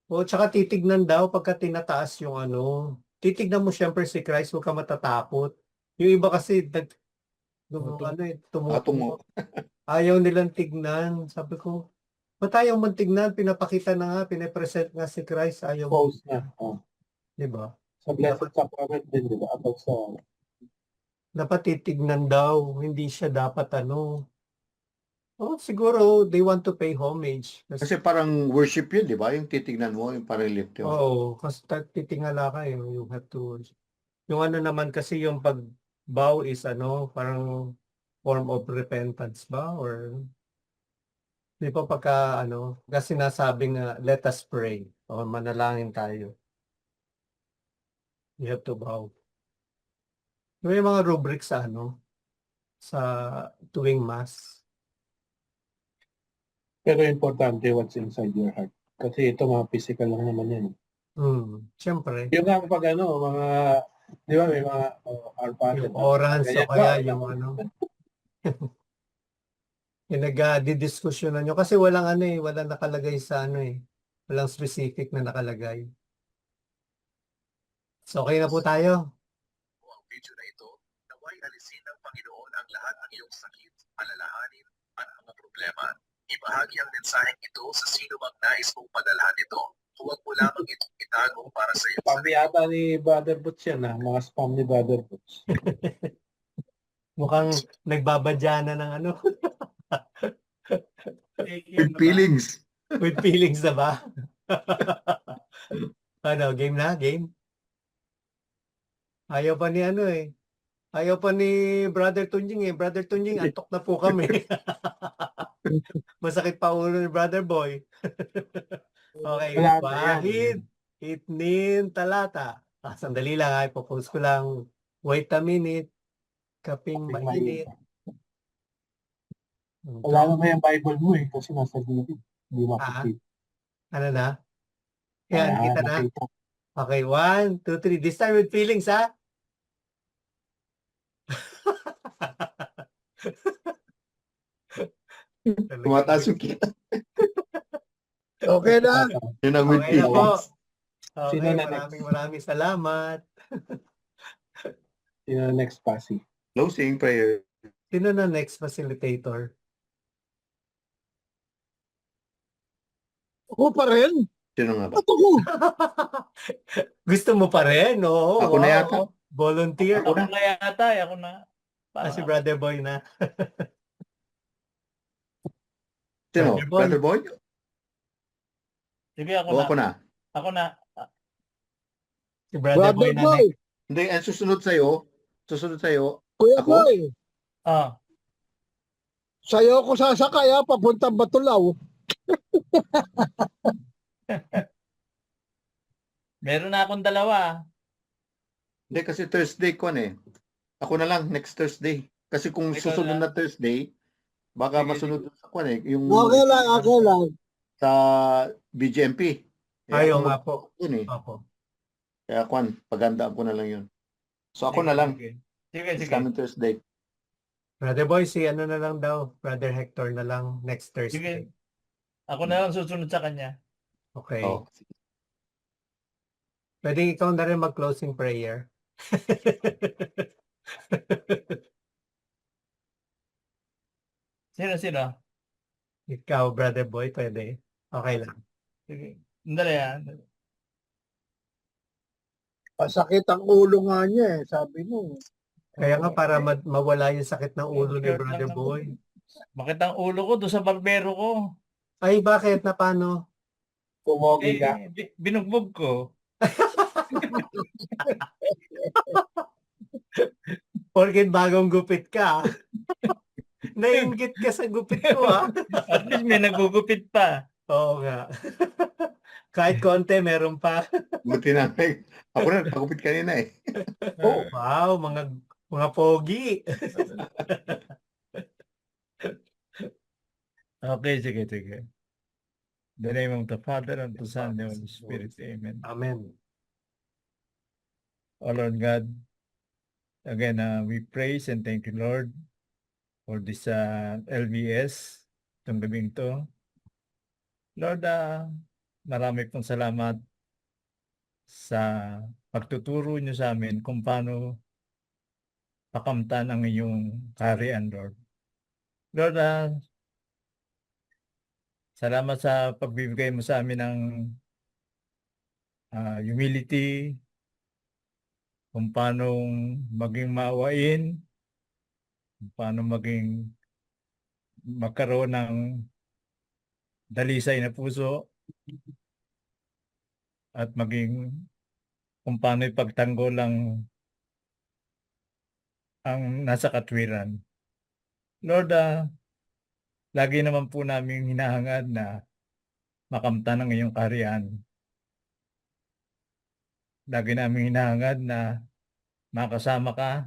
O tsaka titignan daw pagka tinataas yung titignan mo syempre si Christ, huwag ka matatakot. Yung iba kasi Tungo. ayaw nilang tignan. Sabi ko, ba't ayaw mong tignan? Pinapakita na nga, pinapresent nga si Christ, ayaw mo. Pose na. Di ba? Sa Blessed Sacrament din, di ba? About sa Dapat titignan daw, hindi siya dapat siguro they want to pay homage. Kasi parang worship yun, di ba? Yung titignan mo, yung parang lift yun. Oo, kasi titingala ka you have to. Yung naman kasi yung pag-bow is parang form of repentance ba? Or di pa pagka kasi sinasabing let us pray o manalangin tayo. You have to bow. May mga rubric sa sa tuwing mass. Pero importante what's inside your heart. Kasi ito mga physical lang naman yan. Siyempre. Yung nga pag mga, di ba may mga Our Father. Yung oras o Ganyan kaya ba? yung yung nag-didiskusyonan nyo. Kasi walang walang nakalagay sa walang specific na nakalagay. So, okay na po tayo. Ang video na ito, naway alisin ng Panginoon ang lahat ng iyong sakit, alalahanin, at mga problema. Ibahagi ang mensaheng ito sa sino mang nais mong padalhan ito. Huwag mo lamang itong itago para sa iyong Spam yata ni Brother Butch yan mga spam ni Brother Butch. Mukhang nagbabadya na ng With feelings. with feelings na ba? Game na? Game? Ayaw pa ni Ayaw pa ni Brother Tunjing Brother Tunjing, antok na po kami. Masakit pa ulo ni Brother Boy. Okay, Wala na Wahid, Itnin, Talata. Sandali lang ipopost ko lang. Wait a minute. Kaping mainit. Wala naman yung Bible mo kasi nasa gilid. Hindi makikita. Ano na? Yan, kita na. Nakita. Okay, 1, 2, 3. This time with feelings, ha? Tumataas yung kita. Okay na. Yun ang with Okay na po. feelings. Okay, Sino na next? maraming salamat. Sino na next Pasi? Closing prayer. Sino na next facilitator? Ako pa rin. Sino nga ba? Ba't ako? Gusto mo pa rin? Oo. Ako na yata. Volunteer. Ako na yata, ako na. Si Brother Boy na. Sino? Brother Boy. Brother Boy? Sige, ako O na. ako na? Ako na. Si Brother Boy Brother na Boy. next. Hindi, ang susunod sa'yo, Kuya Ako? Boy. Ah, Sa'yo ako sasakay papuntang Batulaw. meron na akong dalawa. Hindi, kasi Thursday ko Ako na lang, next Thursday. Kasi kung Ikaw susunod na. na Thursday, baka Sige, masunod sa yung Okay lang, okay lang. sa BGMP. Ayaw ako nga po. Yun Opo. Kaya pagandaan ko na lang yun. So ako na lang, Sige, this sige. coming Thursday. Brother Boy, si na lang daw. Brother Hector na lang next Thursday. Sige. Ako na lang susunod sa kanya. Okay. Oh. Pwede ikaw na rin mag-closing prayer. Sino? Ikaw, Brother Boy, pwede. Okay lang. Sige. Dali ah. Pasakit ang ulo nga niya sabi mo. Kaya nga para mawala yung sakit ng ulo ni Short lang Brother naman. Boy. Bakit ang ulo ko doon sa barbero ko? Ay, bakit? Na paano? Pumogi ka. Binugbog ko. Porket bagong gupit ka. Nainggit ka sa gupit ko, At least may nagugupit pa. Oo nga. Kahit konti, meron pa. Buti na. Ako na, pagupit kanina Oh, wow, mga pogi. Okay, sige. In the name of the Father, and the Son, and the Holy Spirit. Amen. Amen. O Lord God, again, we praise and thank you, Lord, for this LBS, itong gabing to. Lord, marami pong salamat sa pagtuturo niyo sa amin kung paano pakamtan ang iyong kaharian, Lord. Lord, salamat sa pagbibigay mo sa amin ng humility, kung paano maging maawain, kung paano magkaroon ng dalisay na puso, at kung paano ipagtanggol ang nasa katwiran. Lord, lagi naman po namin hinahangad na makamtan ang iyong kaharian. Lagi namin hinahangad na makasama ka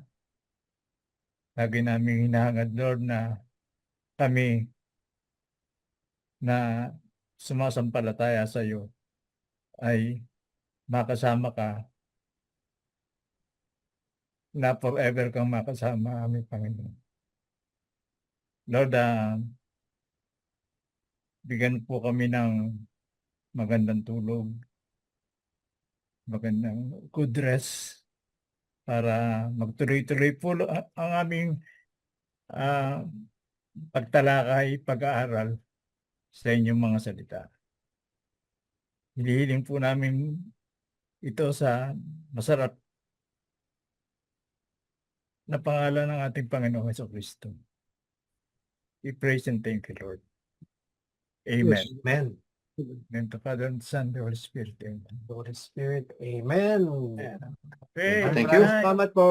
Lagi namin hinahangad, Lord, na kami na sumasampalataya sa iyo ay makasama ka, na forever kang makasama aming Panginoon. Lord, bigyan po kami ng magandang tulog, magandang good rest para magtuloy-tuloy po ang aming pagtalakay, pag-aaral sa inyong mga salita. Hinihiling po namin ito sa masarap na pangalan ng ating Panginoong Jesucristo. We praise and thank you, Lord. Amen. Yes. Amen. Amen to Father and Son, the Holy Spirit. Amen. Holy Spirit, Amen. Okay. Thank you. Salamat po.